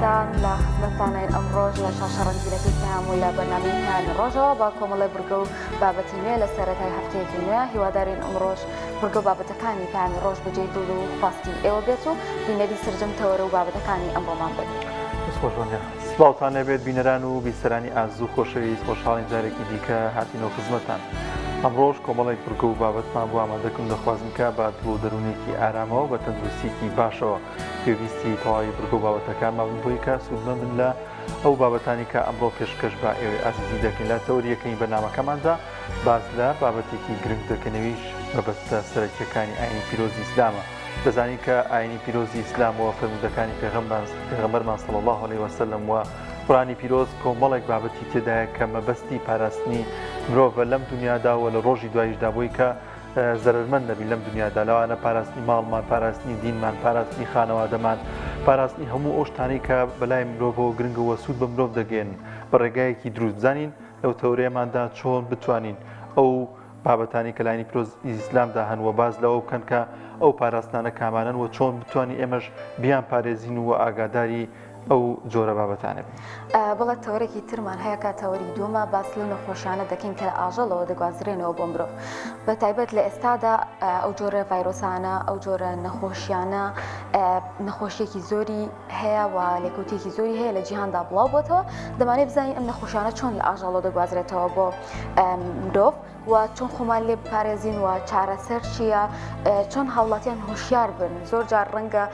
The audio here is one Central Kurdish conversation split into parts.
خۆشەویستان لە خزمەتتانین ئەمڕۆژ لە شاشە ڕەنگیرەکەی پێام و لە بەرنامەیەکانی ڕۆژەوە با کۆمەڵی بورگە و بابەتی نوێ لە سەرەتای هەفتەیەکی نوێ هیوادارین ئەمڕۆژ بورگە و بابەتەکانی پێیامی ڕۆژ بەجێی دڵ و خواستی ئێوە بێت و بینەری سرجەمتەوەرە و بابەتەکانی ئەمڕۆمان بێت. سڵاوتان لەبێت بینەران و بیسەرانی ئازوو خۆشەویست خۆشحاڵین جارێکی دیکە هاتینەوە خزمەتتان. ئەمڕۆژ کۆمەڵێک بورگە و بابەتمان بۆ ئامادەکەم دەخوازم کە با دڵ و دەروونێکی ئارامەوە بە تەندروستیکی باشەوە پێویستی تەواوی بورگە و بابەتەکانمان بووی کە سوودمەند بن لە ئەو بابەتانی کە ئەمڕۆ پێشکەش بە ئێوەی ئازیزی دەکەین لە تەوریەکەی بەرنامەکەماندا باز لە بابەتێکی گرنگ دەکەنەویش مەبەستە سەرەکیەکانی ئاینی پیرۆزی ئیسلامە. دەزانین کە ئاینی پیرۆزی ئیسلام و فەرمودەکانی پێغەمبەرمان صلی الله علیه وسلم و قورآنی پیرۆز کۆمەڵێک بابەتی تێدایە کە مەبەستی پاراستنی مرۆڤە لەم دنیادا و لە ڕۆژی دواییشدا بووی کە زەرمەند نەبی لەم دنیادا لەوانە پاراستنی ماڵمان، پاراستنی دینمان، پاراستنی خانەوادەمان، پاراستنی هەموو ئەو شتانەی کە بەلای مرۆڤەوە گرنگە و سوود بە مرۆڤ دەگەن بە ڕێگایەکی دروست زانین لەو تەورەیەماندا چۆن بتوانین ئەو بابەتانی کە لایانی پیرۆز ئیسلامدا هەن و باز لەوە بکەن کە ئەو پاراستانە کامانن و چۆن بتوانین ئێمەش بیان پارێزین و ئاگاداری ئەو جۆرە بابەتانە بین. بەڵێ تەورێکی ترمان هەیە کە تەوەری دووەمە باس لەو نەخۆشیانە دەکەین کە لە ئاژەڵەوە دەگوازرێنەوە بۆ مرۆڤ. بە تایبەت لە ئێستادا ئەو جۆرە ڤایرۆسانە ئەو جۆرە نەخۆشیانە نەخۆشیێکی زۆری هەیە و لێکوتێکی زۆری هەیە لە جیهاندا بڵاو بۆتەوە. دەمانێت بزانین ئەم نەخۆشیانە چۆن لە ئاژەڵەوە دەگوازرێتەوە بۆ مرۆڤ و چۆن خۆمان لێ بپارێزین و چارەسەر چییە، چۆن هاوڵاتیان هوشیار بن. زۆر جار ڕەنگە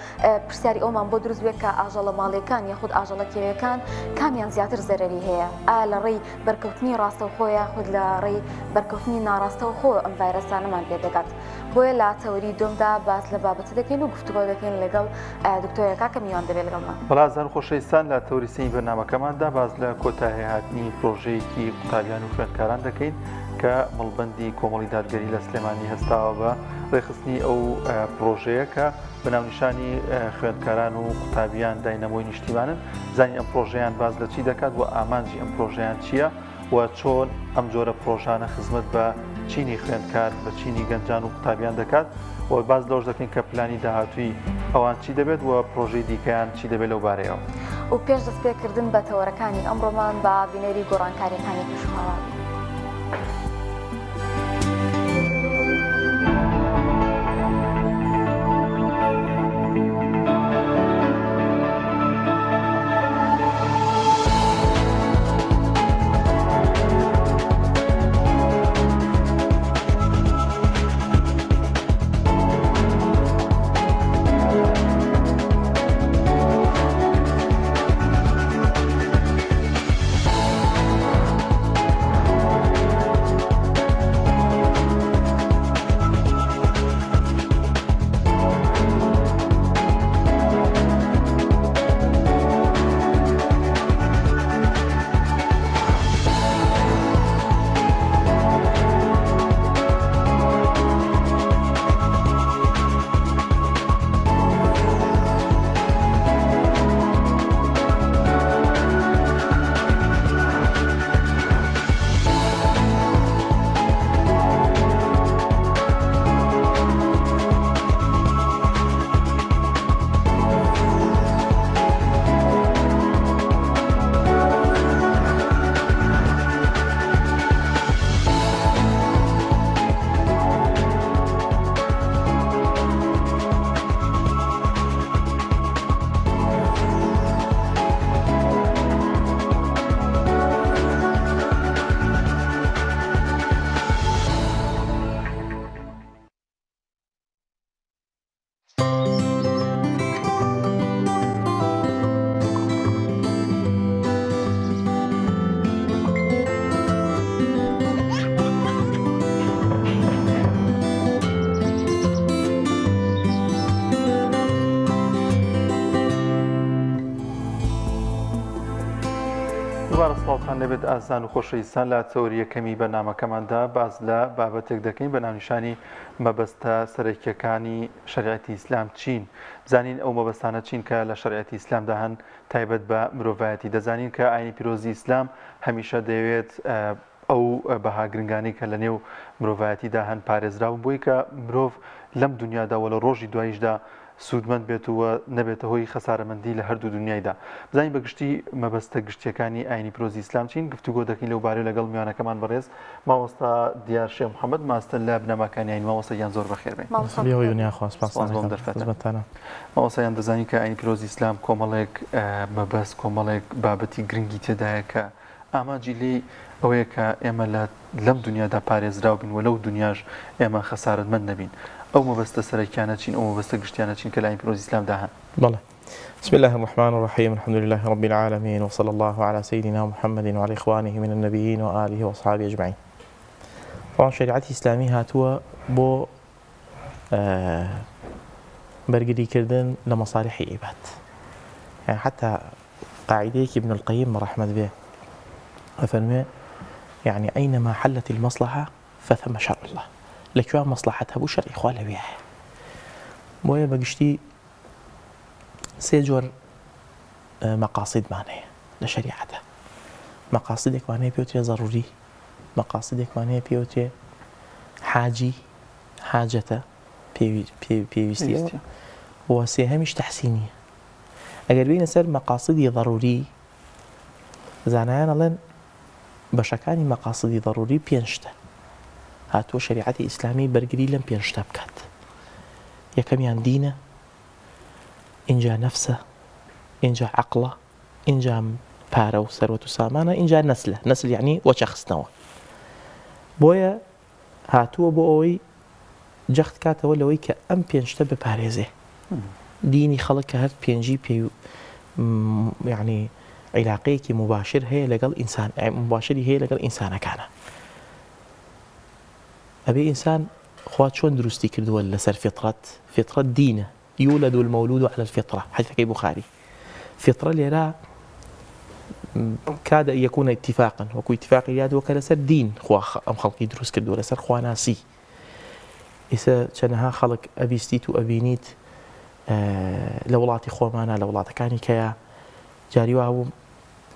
پرسیاری ئەومان بۆ دروست بێت کە ئاژەڵە ماڵیەکان یاخود ئاژەڵە کێویەکان کامیان زیاتر زەرەری هەیە، ئایا لە ڕێی بەرکەوتنی ڕاستەوخۆ یاخود لە ڕێی بەرکەوتنی ناڕاستەوخۆ ئەم ڤایرۆسانەمان پێ دەکات. بۆیە لە تەوەری دومدا باس لە بابەتە دەکەین و گفتوگۆ دەکەین لەگەڵ دکتۆرەکە کە میوان دەبێت لەگەڵمان. بەڵازان خۆشەویستان لە تەوری سەنگی بەرنامەکەماندا باز لە کۆتایی هاتنی پرۆژەیەکی قوتابیان و خوێندکاران دەکەین کە مەڵبەندی کۆمەڵی دادگەری لە سلێمانی هەستاوە بە ڕێخستنی ئەو پرۆژەیە کە بەناونیشانی خوێندکاران و قوتابیان داینەمۆی نیشتیمانن. زانی ئەم پرۆژەیان باز لە چی دەکات و ئامانجی ئەم پرۆژەیان چییە و چۆن ئەم جۆرە پرۆژانە خزمەت بە چینی خوێندکار بە چینی گەنجان و قوتابیان دەکات و باز لەوش دەکەین کە پلانی داهاتووی ئەوان چی دەبێت و پرۆژەی دیکەیان چی دەبێت لەو بارەیەوە. و پێش دەست پێکردن بە تەوەرەکانی ئەمڕۆمان بە بینەری گۆڕانکاریەکانی پێشواوە. سڵاوتان لەبێت ئازان و خۆشەویستان لە تەوریەکەمی بەرنامەکەماندا باز لە بابەتێک دەکەین بە ناونیشانی مەبەستە سەرەکیەکانی شەریعەتی ئیسلام چین. بزانین ئەو مەبەستانە چین کە لە شەریعەتی ئیسلامدا هەن تایبەت بە مرۆڤایەتی. دەزانین کە ئاینی پیرۆزی ئیسلام هەمیشە دەیەوێت ئەو بەها گرنگانی کە لە نێو مرۆڤایەتیدا هەن پارێزراون بۆی کە مرۆڤ لەم دنیادا و لە ڕۆژی دواییشدا سوودمەند بێت و نەبێتە هۆی خەسارەمەندی لە هەردوو دنیایدا. بزانین بەگشتی مەبەستە گشتیەکانی ئاینی پرۆزی ئیسلام چین، گفتوگۆ دەکەین لەو بارەی لەگەڵ میوانەکەمان بەڕێز مامۆستا دیار شێخ محەممەد ماستەر لە بنەماکانی ئاین. مامۆستایان زۆر بەخێر بێن. مامۆستایان دەزانی کە ئاینی پرۆزی ئیسلام کۆمەڵێک مەبەست کۆمەڵێک بابەتی گرنگی تێدایە کە ئاماجی لێی ئەوەیە کە ئێمە لەم دنیادا پارێزراو بین و لەو دنیاش ئێمە خەسارەتمەند نەبین. ئەو مەبەستە سەرەکیانە چین، ئەو مەبەستە گشتیانە چین کە لە ئاینی پرۆزی ئیسلام داهەن. بەڵێ. بسم الله الرحمن الرحيم الحمد لله رب العالمين وصلى الله على سيدنا محمد وعلى إخوانه من النبيين وآله وأصحابه أجمعين. طبعا شريعة إسلامي هاتوا بو برقدي كردن لمصالح عباد. يعني حتى قاعدة ابن القيم رحمة به أفرمي يعني أينما حلت المصلحة فثم شرع الله. لكوا مصلحتها بو شرع إخوة لبيها. بويا بقشتي سيجور مقاصد معناه لشريعته. مقاصدك معناه بيوتي ضروري، مقاصدك معناه بيوتي حاجته بيوستيه وسيهمش تحسينية. أجر بين سر مقاصدي ضروري زانيان لن بشكاني مقاصدي ضروري بينشته. هاتو شريعة إسلامي برجري لم بينشته بكات. يكم يندينه إنجا نفسه، إنجا عقله، إنجا بارا وثروة وسامانة، إنجا نسله، نسل يعني وشخص نوع. بويا هاتو بوي جخت كاتا ولا ويك أم بينشته بباريزه. ديني خلق هاد بينجي بي يعني علاقيك مباشر هي لقل إنسان، مباشر هي لقل إنسان كان. أبي إنسان خوات شون دروستي كردوا لسر فطرة دينه. يولد المولود على الفطرة حديث كي بخاري. فطرة لرا كاد أن يكون اتفاقا وكو اتفاق ياد وكلا سر دين خوا أم خلقي دروس كردوا لسر خوا ناسي. إذا كانها خلق أبي ستيت وأبينيت لولاتي خوامانا لولات كاني كيا جاري وابو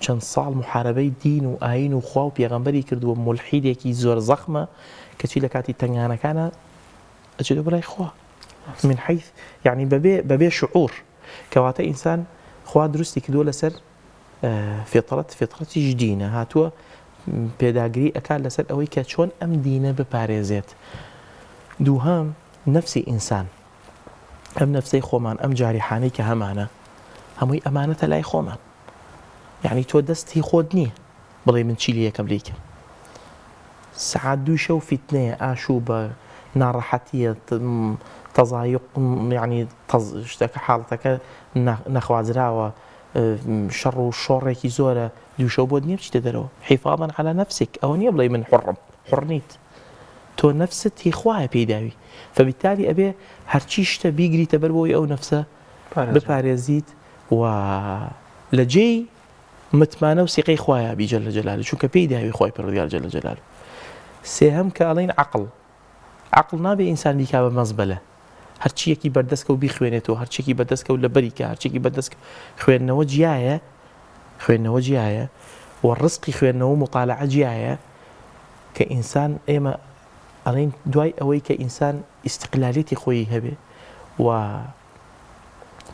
چەند ساڵ محاربەی دین و ئاین و خوا و پێغەمبەری کردووە ملحیدێکی زۆر زەخمە کەچی لە کاتی تەنگانەکانە ئەچێتە بەلای خوا من حيث يعني ببي شعور كواتا إنسان خوا دروستي كدو لسر فطرة جدينة هاتوا بيداغري أكال لسر أوي كاتشون أم دينة بباريزيت دوهام نفسي إنسان أم نفسي خومان أم جارحاني كهمانة هموي أمانة لاي خومان يعني تو دستي خودني بڵێ من چی لە یەکەم لێکە سعات دووشە و فتنەیە ئاشوبە ناڕەحەتیە تەزایق يعني شتەکە حاڵەتەکە نەخوازراوە شەڕ و شۆڕێکی زۆرە دووشە بۆ نییە بچیتە دەرەوە حیفاظاً على نفسك ئەوە نییە بڵێ من حڕ نیت تۆ نفست هی خوایە پێداوی فبالتالي ئەبێ هەرچی شتە بیگریتە بەر بۆی ئەو نفسە بپارێزیت و لە جێی متمانە و سیقەی خوایە بی جەل جەلاله چونکە پێی داوی خوای پەروەردگار جەل جەلاله سێهەم کە ئەڵێن عقل نابێ ئینسان بیکا بە مەزبەلە هەرچیەکی بەردەستکە و بیخوێنێتەوە هەرچیەکی بەردەستکە و لە بەریکە هەرچیەکی بەردەست خوێندنەوە جیایە و ڕزقی خوێندنەوە و مطالعە جیایە کە ئینسان ئێمە ئەڵێن دوای ئەوەی کە ئینسان ئیستقلالێتی خۆی هەبێ و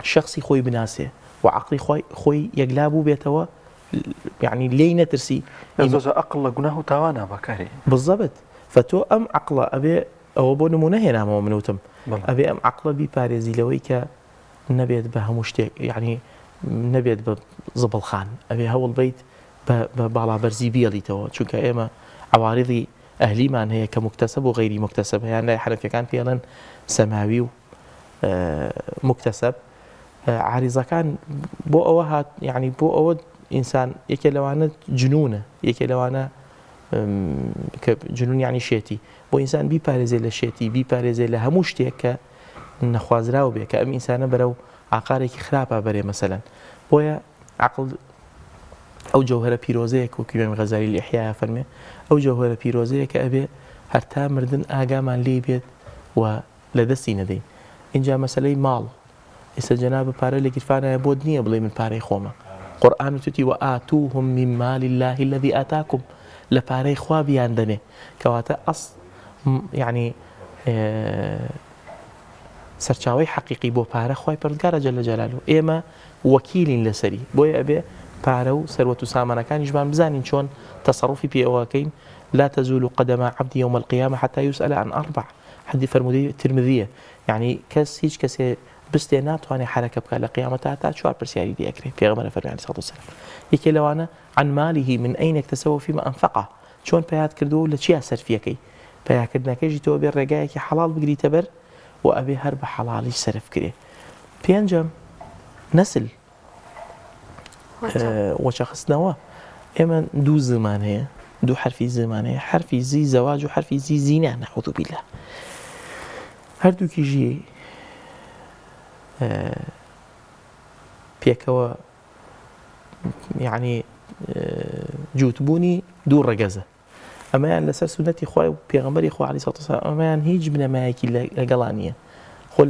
شخصی خۆی بناسێ و عقلی خۆی یەکلا بوو بێتەوە يعني لێی نەترسی زۆر عقل لە گوناه و تاوانە بەکاری بالضبط فتۆ ئەم عقڵە ئەبێ ئەوە بۆ نمونە هێنامەوە منوتم ئەبێ ئەم عقڵە بیپارێزی لەوەی کە نەبێت بە هەموو شتێک يعني نەبێت بە زبڵخان ئەبێ هەوڵ بیت بە باڵابەرزی بیێڵیتەوە چونکە ئێمە عوارضی ئەهلیمان هەیە کە مکتەسەب و غەیری مکتەسەب هەیان لای حەنەفیەکان پێڵێن سەماوی و مکتەسەب عارضەکان بۆ ئەوە هات يعني بۆ ئەوە ئینسان یەکێ لەوانە جنونە یەکێ لەوانە کە جنون یعنی شێتی بۆ ئینسان بیپارێزێ لە شێتی بیپارێزێ لە هەموو شتێک کە نەخوازراوە بێ کە ئەم ئینسانە بەرەو عقارێکی خراپە بەرێ مەسەلەن بۆیە عقل ئەو جەوهرە پیرۆزەیەک وەکو ئیمام غەزالی لە ئیحیا فەرمێ ئەو جەوهرە پیرۆزەیە کە ئەبێ هەر تا مردن ئاگامان لێ بێت و لە دەستی نەدەین اینجا مەسەلەی ماڵ ئێستا جەنابە پارە لە گیرفانایە بۆت نییە بڵێ من پارەی خۆمە قورئان توتی وآتوهم من مال الله الذي آتاكم لە پارەی خوا بیان دەنێ کەواتە ئەس يعني سەرچاوی حەقیقی بۆ پارە خی پەروەردگارە جەل جەلالوه ئێمە وەکیلین لەسەری بۆیە ئەبێ پارە و سەروەت و سامانەکانیشمان بزانین چۆن تەسەڕوفی پێوەکەین لا تزول قدم عبد يوم القيامة حتى يسأل عن 4 حديث فرمودي ترمذية يعني هیچ کەسێ بستێ ناتوانێت حرەکە بکات لە قیامەتە تا 4 پرسیاری دیەکرێت پێغەمبەر فەرمووی عەلەیهی سەڵاتو وەسەلام یەکێ لەوانە عن ماله من أين اكتسبه فيما أنفقه چۆن پەیات کردو لە چیا سەرفیەکەی پەیاکردنەکەیشی تۆ بێ ڕێگایەکی حەڵال بگریتە بەر و ئەبێ هەر بە حەڵالی سەرف کرێ پێنجەم نەسل وەچەخستنەوە ئێمە دوو زمان هەیە دوو حرفی زمان هەیە حرفی زی زەواج و حرفی زی زینە نەعوذ بالله هەردووکیژی پێکەوە یعنی جووتبوونی دوو ڕەگەزە ئەمەیان لەسەر سونەتی خوای و پێغەمبەری خوا عەلەیهی سەڵاتو وەسەلام ئەمەیان هیچ بنەمایەکی لەگەڵان نییە خۆ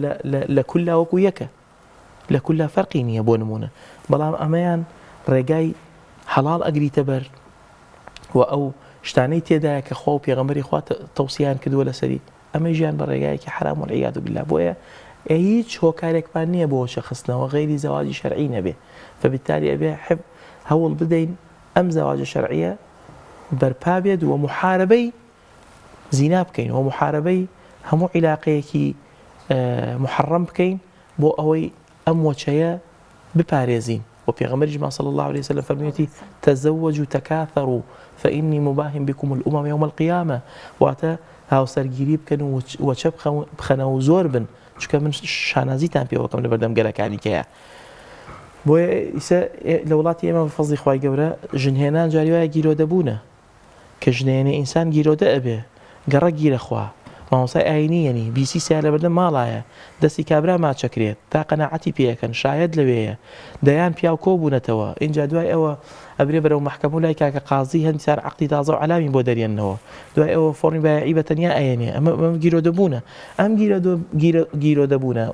لە کولا وەکو یەکە لە کولا فەرقی نییە بۆ نمونە بەڵام ئەمەیان ڕێگای حەڵال ئەگریتە بەر و ئەو شتانەی تێدایە کە خوا و پێغەمبەری خوا تەوسیان کردووە لەسەری ئەمە ژیان بە ڕێگایەکی حرام والعیاذ بالله بۆیە هیچ هۆکارێکمان نییە بۆ شەخصنەوە غەیری زەواجی شەرعی نەبێ فبالتالي ئەبێ هەوڵ بدەین ئەم زەواجە شەرعیە بەرپا بێت و محاربەی زینا بکەین و محاربەی هەموو عیلاقەیەکی محرم بکەین بۆ ئەوەی ئەم وەچەیە بپارێزین و پێغەمبەریشمان صلی الله عليه وسلم فەرموویەتی تزوجوا تكاثروا فإني مباهم بكم الأمم يوم القيامة واتە هاوسەرگیری بکەن و وەچە بخەنەوە زۆر بن چونکە من شانازیتان پێوە بکەم لە بەردەم گەلەکانی کەیە بۆیە ئیسە لە وڵاتی ئێمە بەفەزلی خوای گەورە ژنهێنان جاری وایە گیرۆ دەبوونە کە ژنهێنێ ئینسان گیرۆدە ئەبێ گەڕە گیرە خوا مامۆسای ئاینیەنی بیسی سیا لە بەردەم ماڵایە دەستی کابرا ماچەکرێت تا قەناعەتی پێەکەن شاید لەوەیە دەیان پیاو کۆ بوونەتەوە اینجا دوای ئەوە ئەبرێ بەرەو محکەم و لای کاکە قازی هەندی سار عەقدی تازە و عەلامی بۆ دەرێننەوە دوای ئەوە فۆڕی بایعی بەتەنیا ئەیێنێ ئەمە گیرۆدەبوونە ئەم گیرۆدەبوونە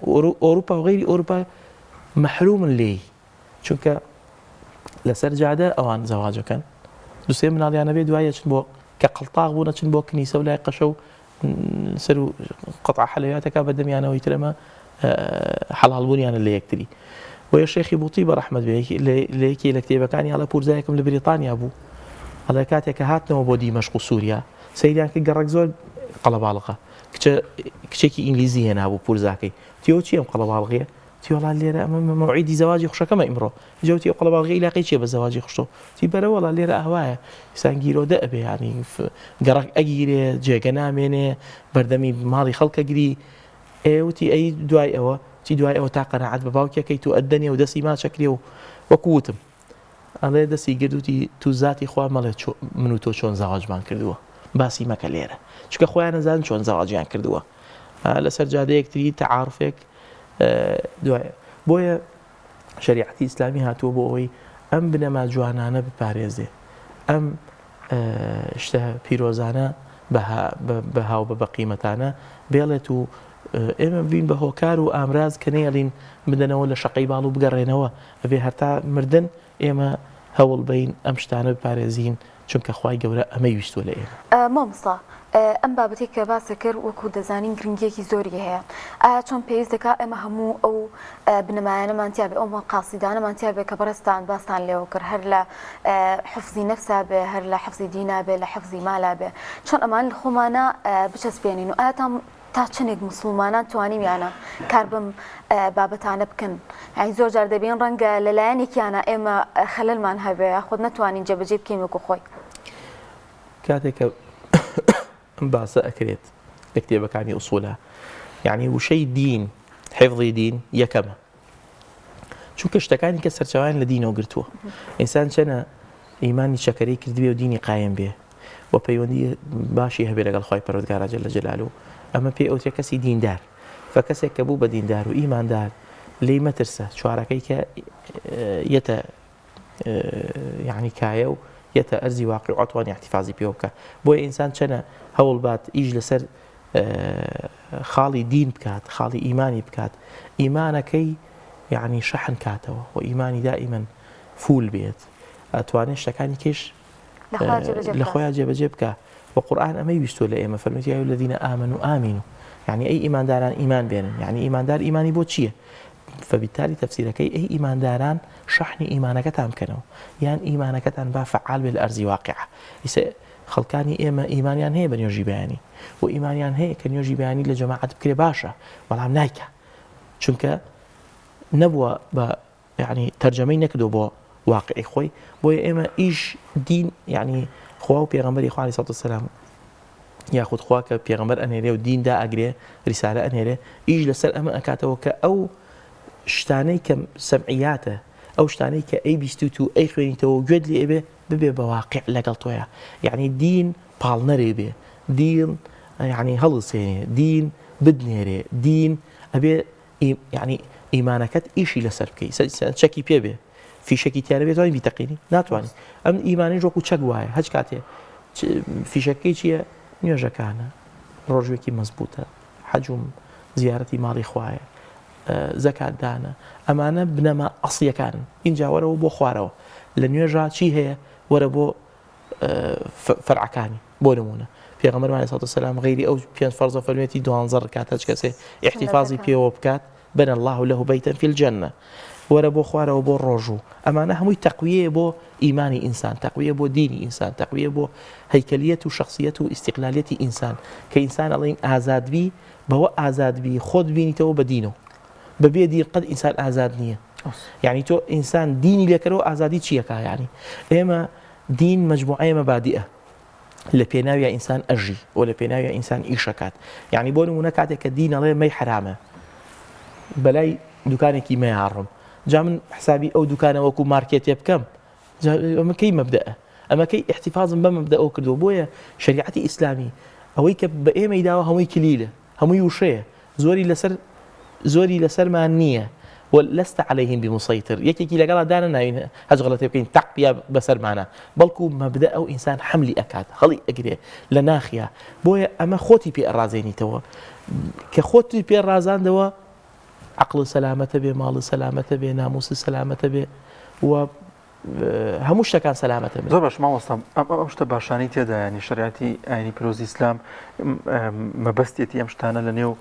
ئۆروپا و غەیری ئۆروپا مەحرومن لێی چونکە لەسەر جادە ئەوان زەواجەکەن دووسێ مناڵیانە بێ دوایە چن بۆ کە قەڵتاق بوونە چن بۆ کنیسە و لای قەشە و سەر و قەتع حەلەویاتەکە بەدەمیانەوەی ترەمە حەڵالبوونیانە لە یەکتری وە شێخی بوتی بە ڕەحمەت بێ لە یەکی لە کتێبەکانی هەڵە پورزایەکم لە بریتانیا بوو هەڵە کاتێککە هاتنەوە بۆ دیمەشق و سووریا سەیریان کە گەڕک زۆر قەڵەباڵغە کچێکی ئینگلیزی هێنابوو پورزاکەی تیۆ چی ئەم قەڵەباڵغەیە تیوەڵا لێرە ئەمە مەوعیدی زەواجی خوشەکەمە ئیمڕۆ جوتی قەڵەباڵغی عیلاقی چیە بە زەواجی خوشتۆ تی بەرەوەڵا لێرە ئەهوایە ئینسان گیرۆدە ئەبێ ینی گەڕک ئەگیرێ جێگە نامێنێ بەردەمی ماڵی خەڵکەگیری ئێوتی ئەی دوای ئەوە تی دوای ئەوە تا قەناعەت بە باوکەکەی تو ئەدەنێ و دەستی ماچەکرێ و وەکووتم ئەڵێ دەستی گردوتی تو زاتی خوا مەڵێ من و تۆ چۆن زەواجمان کردووە باسی مەکە لێرە چونکە خۆیان نەزانن چۆن زەواجیان کردووە لەسەر جادەیەکتری تەعارفێک دوایە بۆیە شریعەتی ئیسلامی هاتووە بۆ ئەوەی ئەم بنەما جوانانە بپارێزێ ئەم شتە پیرۆزانە بە هاو بە قیمەتانە بێڵێت و ئێمە بین بە هۆکار و ئامراز کە نێڵین بدەنەوە لە شەقەی باڵ و بگەڕێنەوە ئەبێ هەتا مردن ئێمە هەوڵ بین ئەم شتانە بپارێزین چونکە خوای گەورە ئەمەی ویستوە لە ئێمە مامۆستا ئەم بابەتی کە باسە کرد وەکو دەزانین گرنگیەکی زۆری هەیە ئایا چۆن پێویست دەکات ئێمە هەموو ئەو بنەمایانەمان تیا بێ ئەو قاسیدانەمان تیا بێ کە بەڕستان باستان لێەوە کرد هەر لە حفزی نەفسا بێ هەر لە حفزی دینا بێ لە حفزی مالا بێ چۆن ئەمان لە خۆمانە بچەسپێنین و ئایا تا چنێک مسلمانان توانیمیانە کار بم بابەتانە بکەن ئەی زۆر جار دەبین ڕەنگە لەلایەنێکیانە ئێمە خەلەلمان هەبێ خۆت نەتوانین جێبەجێ بکەین وەکو خۆی کاتێکە باسە ئەکرێت لە کتێبەکانی ئوسوولە یعنی وشەی دین حفظی دین یەکەمە چونکە شتەکانی کە سەرچاوان لە دینەوە گرتووە ئینسان چەنە ئیمانی چەکەرەی کردبێ و دینی قایم بێ و پەیوەندی باشی هەبێ لەگەڵ خوای پەروەردگار جەل جەلالوه ئەمە پێی ئەوترێ کەسی دیندار فکەسێک کە بوو بە دیندار و ئیماندار لێی مەترسە چوارەکەی کە یەتە یعنی کایە و یەتە ئەرزی واقع و ئەتوانی احتیفازی پێ بکە بۆیە ئینسان چەنە هەوڵ بات ئیش لەسەر خاڵی دین بکات خاڵی ئیمانی بکات ئیمانەکەی یعنی شەحن کاتەوە و ئیمانی دائیمەن فول بێت ئەتوانێت شتەکانی کێش لە خۆیان جێبەجێ بکە وقورآن ئەمەی ویستۆ لە ئێمە فەرمووی یا الذین آمنوا آمنوا يعني أي إيمان داران إيمان بينن يعني إيمان دار إيماني بو چییە فبالتالي تفسيرك أي إيمان داران شحن إيمانكتان كانوا يعني إيمانكتان با فعال بالأرض واقعة خلقاني إما إيمانيان هي بن يجي بياني وإيمانيان هي كان يجي بياني لجماعة بكري باشا والعم نايكا چونك نبوة يعني ترجمي نكدو بو واقعي خوي بو إما إيش دين يعني خواه وبيغمبري خواه عليه الصلاة والسلام ياخذ خواه كبيغمبر أنهيري ودين دا أقري رسالة أنهيري إيش لسر أما أكاته أو شتانەی کە سەمعیاتە ئەو شتانەی کە ئەی بیست و ئەی خوێنیتەوە گوێت لێ ئەبێ ببێ بە واقع لەگەڵ تۆیە یعنی دین پاڵ نەرێ بێ دین یعنی هەڵسێنێ دین بدنێرێ دین ئەبێ یعنی ئیمانەکەت ئیشی لەسەر بکەی چەکی پێ بێ فیشەکی تیانە بێت توانین بیتەقینی ناتوانین ئەم ئیمانی ژۆک و چەک وایە هەچ کاتێ فیشەکەی چییە نوێژەکانە ڕۆژوێکی مەزبوطە حەجوم زیارەتی ماڵی خوایە زەکات دانە ئەمانە بنەما ئەسڵیەکانن اینجا وەرەوە بۆ خوارەوە لە نوێژا چی هەیە وەرە بۆ فەرعەکانی بۆ نمونە پێغەمبەر عەلەیهی سەڵاتو وەسەلام غەیری ئەو پێنج فەرزە فەرمێتی 12 ڕکات هەچ کەسێ احتیفاظی پێوە بکات بنى الله له بيتا في الجنة وەرە بۆ خوارەوە بۆ ڕۆژوو ئەمانە هەمووی تەقویەیە بۆ ئیمانی ئینسان تەقویە بۆ دینی ئینسان تەقویە بۆ هەیکەلیەت و شخصیەت و ئیستیقلالیەتی ئینسان کە ئینسان ئەڵێن ئازادبی بەوە ئازادبی خۆت بینیتەوە بە دینەوە بەبێ دین قەت ئینسان ئازاد نییە یعنی تۆ ئینسان دینی لێکەرەوە ئازادی چیەکە یعنی ئێمە دین مەجموعەیە مەبادئە لە پێناویە ئینسان ئەژی و لە پێناویە ئینسان ئیشەکات یعنی بۆ نمونە کاتێک کە دین ئەڵێ مەی حرامە بەلای دوکانێکی مەی هاڕم جا من حسابی ئەو دوکانە وەکو مارکێتێ بکەم ئەمە کەی مەبدەئە ئەمە کەی احتیفاظم بە مەبدەئەوە کردووە بۆیە شریعەتی ئیسلامی ئەوەی کە بە ئێمەی داوە هەمووی کلیلە هەمووی وشەیە زۆری لەسەرمان نییە ولست عليهم بمسيطر یەکێکی لەگەڵا دانە ناوین هەج غەڵەتێ بکەین تەقیا بەسەرمانە بەڵکو مەبدە ئەو ئینسان حەملی ئەکات هەڵی ئەگرێ لە ناخیە بۆیە ئەمە خۆتی پێ ئەڕازێنیتەوە کە خۆتی پێ ڕازاندەوە عقل سەلامەتە بێ ماڵ سەلامەتە بێ ناموس سەلامەتە بێ و هەموو شتەکان سەلامەتە بێ زۆر باش مامۆستا ئەم شتە باشانی تێدا ینی شریعەتی ئاینی پیرۆزی ئیسلام مەبەستێتی ئەم شتانە لە نێو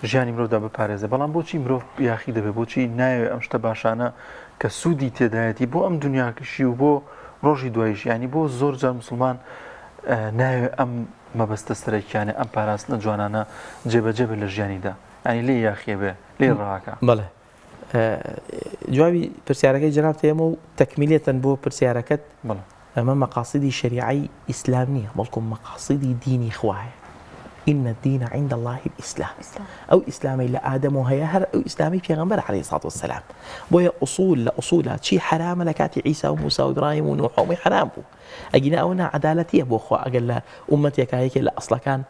ژیانی مرۆڤدا بپارێزە بەڵام بۆچی مرۆڤ یاخی دەبێت بۆچی ناوێت ئەم شتە باشانە کە سوودی تێدایەتی بۆ ئەم دنیاکەشی و بۆ ڕۆژی دوایش ینی بۆ زۆر جار مسلمان ناوێت ئەم مەبەستە سەرەکیانە ئەم پاراستنە جوانانە جێبەجێ بێت لە ژیانیدا ینی لێ یاخیە بێ لێ ڕاکە بەڵێ جوابی پرسیارەکەی جەناب تێمە و تەکمیلێتەن بۆ پرسیارەکەت ئەمە مەقاصدی شریعەی ئیسلام نییە بەڵکو مەقاصدی دینی خوایە إن الدين عند الله الإسلام أو إسلامي لآدم وهي هر أو إسلامي پیغمبر عليه الصلاة والسلام بويا أصول لأصولات شي حرام لكاتي عيسى وموسى وإبراهيم ونوح ومي حرام بو أجينا أونا عدالتي أبو أخوة أقل أمتي كايك لا أصلا كان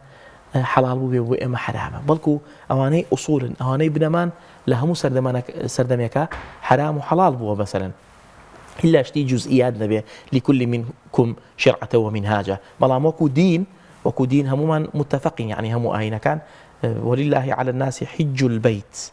حلال بو إما حرام بلكو أواني أصول أواني بنمان لهم سردميكا حرام وحلال بو مثلا إلا شتي جزئيات نبي لكل منكم شرعة ومنهاجة ملاموكو دين وكو دين هموما متفقين يعني همو آينا كان ولله على الناس حج البيت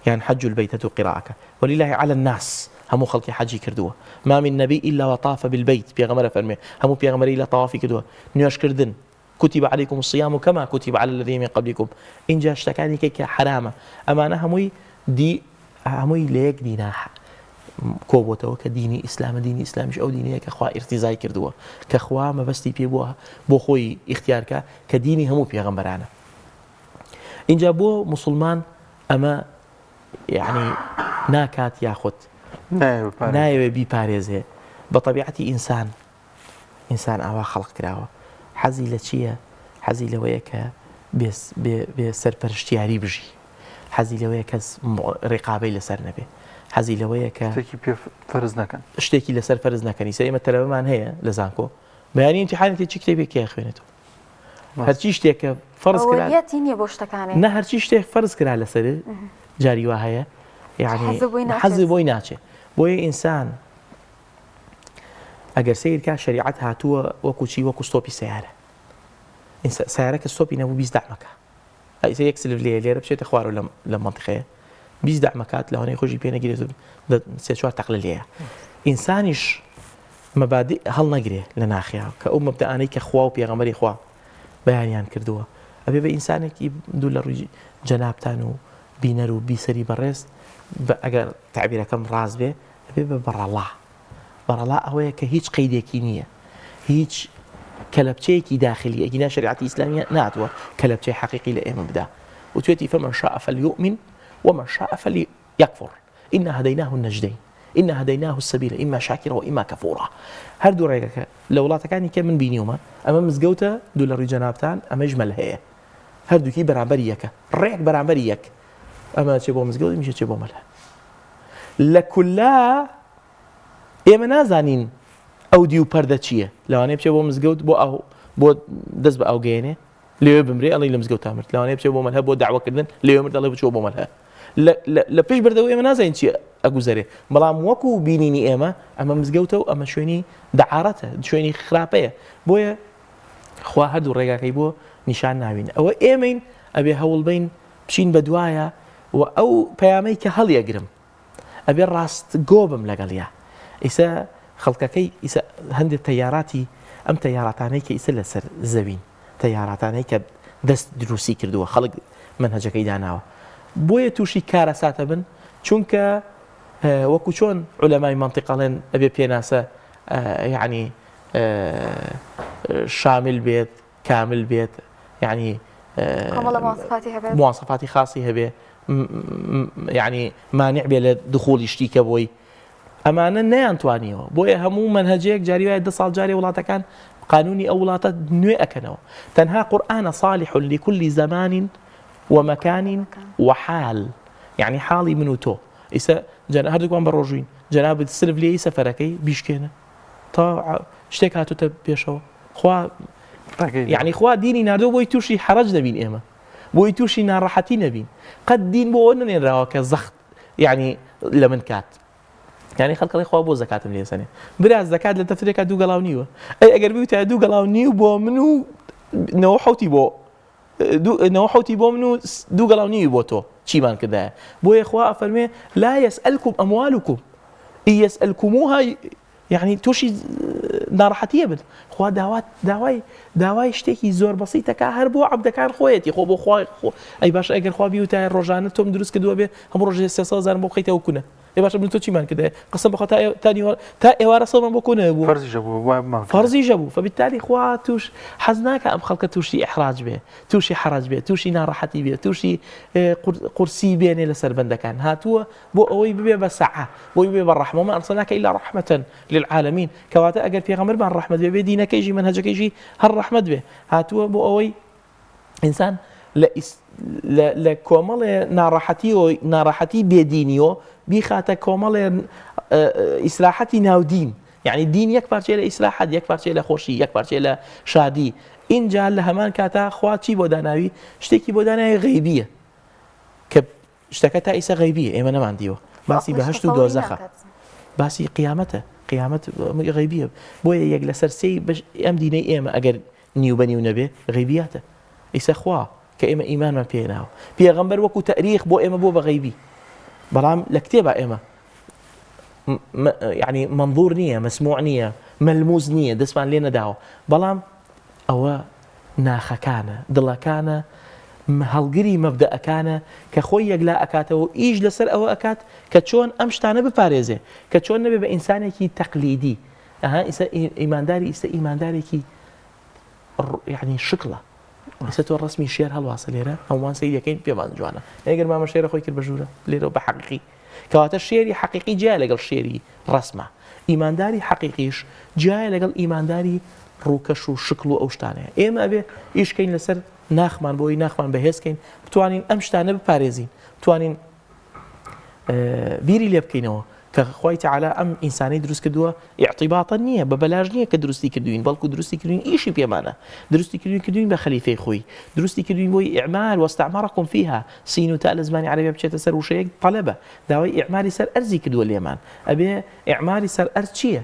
يعني حج البيت هتو قراءك ولله على الناس همو خلقي حجي كردوه ما من نبي إلا وطاف بالبيت بيغمرة فرمي همو بيغمري إلا طوافي كردوه نيوش كردن كتب عليكم الصيام كما كتب على الذين من قبلكم إن جا اشتكاني كيك حرامة أما أنا هموي ليك ديناح کۆبۆتەوە کە دینی ئیسلامیش ئەو دینەیە کە خوا ئیرتیزای کردووە کە خوا مەبەستی پێ بووە بۆ خۆی ئیختیارکە کە دینی هەموو پێغەمبەرانە اینجا بۆ مسلمان ئەمە یعنی ناکات یاخود نایەوێ بیپارێزێ بە طەبیعەتی ئینسان ئاوا خەڵق کراوە حەزی لە چییە حەزی لەوەیە کە بێ سەرپەرشتیاری بژی حەزی لەوەیە کەس ڕێقابەی لەسەر نەبێ حەزی لەوەیە کە شتێکی لەسەر فەرز نەکەنی سەر ئێمە تەلەڤەمان هەیە لە زانکۆ بەیانی ئیمتیحانێکی چی کتێبێکی خوێنێتەوە هەرچی شتێکە فەرز کرا نە هەرچی شتێک فەرز کرا لەسەر جاری وا هەیە یعنی حەزی بۆی ناچێ بۆیە ئینسان ئەگەر سیرکە شریعەت هاتووە وەکو چی وەکو ستۆپی سیارە سیارەکە ستۆپی نەبوو 20 دەعمەکە ئەیسە یەک سلف لێرە بچێتە خوارەوە لە مەنتیقەیە 20 دەعمەکات لەوانەیە خۆشی پێ نەگیرێت 3-4 تەقلە لێیە ئینسانیش مەبادئ هەڵ نەگرێ لە ناخیا کە ئەو مەبدەئانەی کە خوا و پێغەمبەری خوا بەیانیان کردووە ئەبێ بە ئینسانێکی دوو لە ڕووی جەنابتان و بینەر و بیسەری بەڕێز ئەگەر تعبیرەکەم ڕاست بێ ئەبێ بە بەڕەڵا ئەوەیە کە هیچ قەیدێکی نییە، هیچ کەلەپچەیەکی داخلی ئەگینا شریعەتی ئیسلامی ناتوە کەلەپچەی حەقیقی لە ئێمە بدا وتوێتی فمن شاء فليؤمن ومن شاء فليكفر إنا هديناه النجدين إنا هديناه السبيل إما شاكرا وإما كفورا هەردوو ڕێگەکە لە وڵاتەکانی کە من بینیومە ئەمە مزگەوتە دوو لە ڕووی جەنابتان ئەمە ژمەل هەیە هەردووکی بەرامبەری یەکە ڕێک بەرامبەری یەک ئەمە چێ بۆ مزگەوت میشە چێ بۆ مەلە لە کولا ئێمە نازانین ئەو دی و پەردە چییە لەوانەیە بچێ بۆ مزگەوت بۆ دەست بە ئەوگەێنێ لێوێ بمرێ ئەڵی لە مزگەوت تا مرد لەوانەیە بچێ بۆ مەلهە بۆ داواکردن لێوێ مرد ئەڵێ بچۆ بۆ مەلهە لە پێش بەردەوە ئێمە نازانین چی ئەگوزەرێ بەڵام وەکو بینینی ئێمە ئەمە مزگەوتە و ئەمە شوێنی دەعارەتە شوێنی خراپەیە بۆیە خوا هەردوو ڕێگاکەی بۆ نیشان ناوین ئەوە ئێمەین ئەبێ هەوڵ بین بچین بە دوایە و ئەو پەیامەی کە هەڵیەگرم ئەبێ ڕاستگۆ بم لەگەڵیا ئیسا خەڵکەکەی ئیسا هەندێک تەیاراتی ئەم تەیاراتانەی کە ئیسا لەسەر زەوین تەیاراتانەی کە دەست دروستی کردووە خەڵک منهەجەکەی داناوە بۆیە تووشی کارەساتە بن چونکە وەکو چۆن عولەمای مەنتیقەڵێن ئەبێ پێناسە یعنی شامل بێت کامل بێت یعنی مواصفاتی خاصی هەبێ یعنی مانع بێ لە دخوڵی شتیکە بۆی ئەمانە نەیانتوانیەوە بۆیە هەموو منهەجەیەک جاری وایە 10 ساڵ جارێ وڵاتەکان قانونی ئەو وڵاتە نوێ ئەکەنەوە تەنها قورئانە صالح لكل زمان ومكان وحال يعني حاڵی من و تۆ ئیسا هەردووکمان بە ڕۆژوین جەنابەت سلف لێی سەفەرەکەی بیشکێنە تا شتێک هاتوتە پێشەوە خوا يعني خوا دینی ناردۆ بۆی تووشی حەرەج نەبین ئێمە بۆی تووشی ناڕەحەتی نەبین قەت دین بۆ ئەوە نەنێنراوە کە زەخت يعني لە من کات يعني خەڵکەڵی خوا بۆ زەکاتم لێسەنێ برا زەکات لە دەفتەرێکا دوو گەڵاو نیوە ئەی ئەگەر بیوتە دوو گەڵاو نیو بۆ من و 90 بۆ 90 بۆ من و دوو گەڵاو نیوی بۆ تۆ چیمان کردایە بۆیە خوا ئەفەرمێ لا يسألكم أموالكم إن يسألكموها يعني تووشی ناڕەحەتیە بن خوا داوای شتێکی زۆر بەسیتەکە هەر بۆ عەبدەکان خۆیەتی خۆ بۆ خوا ئەی باشە ئەگەر خوا بیوتە ڕۆژانە تۆم دروست کردووە بێ هەموو ڕۆژێ 300,000 بۆ بخەیتەوە کونە ئێ باشە من تۆ چیمان کردایە قسم بخوا تا ئێوارە سەڵمان بۆ کونە بوو فەرزیژە بوو فبالتالي خوا توش حەز ناکە ئەم خەڵکە تووشی ئیحراج بێ تووشی حەرەج بێ تووشی ناڕەحەتی بێ تووشی قورسی بێنێ لەسەر بەندەکان هاتووە بۆ ئەوەی ببێ بە سەعە بۆی بێ بە ڕەحمە وما ئەرسەلناکە إلا ڕەحمەةً للعالمین کەواتە ئەگەر پێغەمبەرمان ڕەحمەت بێ دینەکەیژی منهەجەکەیژی هەر ڕەحمەت بێ هاتووە بۆ ئەوەی ئینسان لە کۆمەڵێ ناڕەحەتی بێدینیەوە بیخاتە کۆمەڵێ ئیسلاحەتی ناودین یعنی دین یەک پارچەیە لە ئیسلاحەت یەک پارچەیە لە خۆشی یەک پارچەیە لە شادی اینجا لە هەمان کاتا خوا چی بۆ داناوی شتێکی بۆ داناوی غەیبیە کە شتەکە تا ئیسە غەیبیە ئێمە نەماندیوە باسی بەهەشت و دۆزەخە باسی قیامەتە قیامەت غەیبیە بۆیە یەک لەسەر سێی ئەم دینەی ئێمە ئەگەر نیو بە نیو نەبێ غەیبیاتە ئیسە خوا کە ئێمە ئیمانمان پێناوە پێغەمبەر وەکو تەریخ بۆ ئێمە بۆ بە غەیبی بەڵام لە کتێبە ئێمە يعني منظور نییە مسموع نییە مەلموس نییە دەستمان لێ نەداوە بەڵام ئەوە ناخەکانە دڵەکانە هەڵگری مەبدەئەکانە کە خۆی یەکلا ئەکاتەوە ئیش لەسەر ئەوە ئەکات کە چۆن ئەم شتانە بپارێزێ کە چۆن نەبێ بە ئینسانێکی تەقلیدی ئیسا ئیماندارێکی يعني شکڵە ئیسا تۆ ڕسمی شێر هەڵواسە لێرە هەمووان سەیریەکەین پێمان جوانە ئەگەر مامە شێرە خۆی کرد بە ژوورە لێرەوە بە حەقیقی کەواتە شێری حەقیقی جیای لەگەڵ شێری ڕسمە ئیمانداری حەقیقیش جیای لەگەڵ ئیمانداری ڕووکەش و شکڵ و ئەو شتانەیە ئێمە ئەبێ ئیشکەین لەسەر ناخمان بۆی ناخمان بەهێزکەین بتوانین ئەم شتانە بپارێزین بتوانین بیری لێ بکەینەوە کە خوای تەعالا ئەم ئینسانەی دروست کردووە ئیعتیباطە نییە بە بەلاژ نییە کە دروستی کردوین بەڵکو دروستی کردوین ئیشی پێمانە دروستی کردوین بە خەلیفەی خۆی دروستی کردوین بۆی ئیعمار واستعمارەکم فیها سین و تا لە زمانی عەرەبیە بچێتە سەر وشەیەک طەلەبە داوای ئیعماری سەر ئەرزی کردووە لێمان ئەبێ ئیعماری سەر ئەرز چییە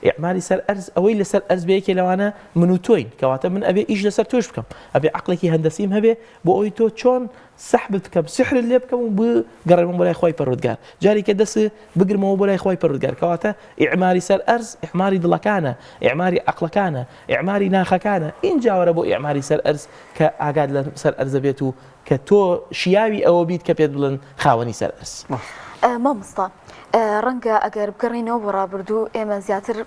ئیعماری سەر ئەرز ئەوەی لەسەر ئەرز بەیەکێ لەوانە من و تۆین کەواتە من ئەبێ ئیش لەسەر تۆش بکەم ئەبێ عقلێکی هەندەسیم هەبێ بۆ ئەوی تۆ چۆن سەحبت بکەم سحرت لێ بکەم و بگەڕێمە بۆ لای خۆی پەروەردگار جارێکە دەست بگرمەوە بۆ لای خۆی پەروەردگار کەواتە ئیعماری سەر ئەرز ئیعماری دڵەکانە ئیعماری عقلەکانە ئیعماری ناخەکانە ئینجاوەرە بۆ ئیعماری سەر ئەرز کە ئاگاد لە سەر ئەرزە بێت و کە تۆ شیاوی ئەوە بیت کە پێت بڵن خاوەنی سەر ئەرز مامۆستا ڕەنگە ئەگەر بگەڕینەوە بۆ ڕابردوو ئێمە زیاتر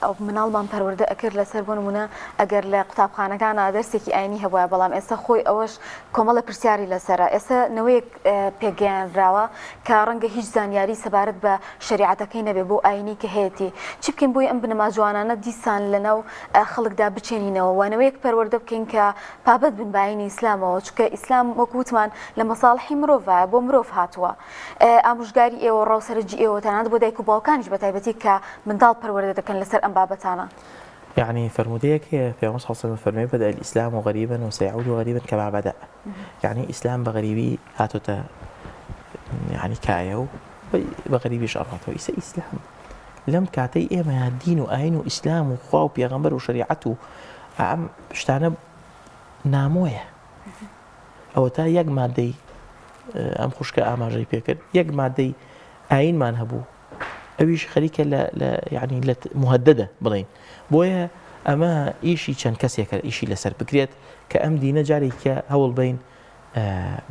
ئەو مناڵمان پەروەردە ئەکرد لەسەر بۆ نمونە ئەگەر لە قوتابخانەکانە دەرسێکی ئاینی هەبووە بەڵام ئێستا خۆی ئەوەش کۆمەڵە پرسیاری لەسرە ئێستا نەوەیەک پێگەیاندراوە کە ڕەنگە هیچ زانیاری سەبارەت بە شریعەتەکەی نەبێ بۆ ئاینی کە هەیەی چی بکەین بۆی ئەم بنەما جوانانە دیسان لەناو خەڵکدا بچێنینەوە وانەوەیەک پەروەردە بکەین کە پابەت بن باینی ئیسلامەوە چکە ئیسلام وەکوتمان لە مەساڵحی مرۆڤە بۆ مرۆڤ هاتووە ئامۆژگاری ئێوە ڕاوسەرجی ئێوە تەنانەت بۆ دایک و باوکانیش بەتایبەتی کە منداڵ پەروەردە دەکەن لەسەر ئەم بابەتانە يعني فرموديك هي في عمر صلى الله عليه وسلم فرمي بدأ الإسلام غريبا وسيعود غريبا كما بدأ يعني إسلام بغريبي هاتوتا يعني كايو بغريبي شرطه إيسا إسلام لم كاتي إما الدين وآين وإسلام وخوا وبيغمبر وشريعته عم اشتعنا ناموية أو تا يق مادي أم خوشك أماجي بيكر يق مادي آين ما نهبو ئەویش خەریکە يعني لە مهددە بڵین بۆیە ئەمە ئیشی چەند کەسێکە ئیشی لەسەر بکرێت کە ئەم دینە جارێککە هەوڵ بین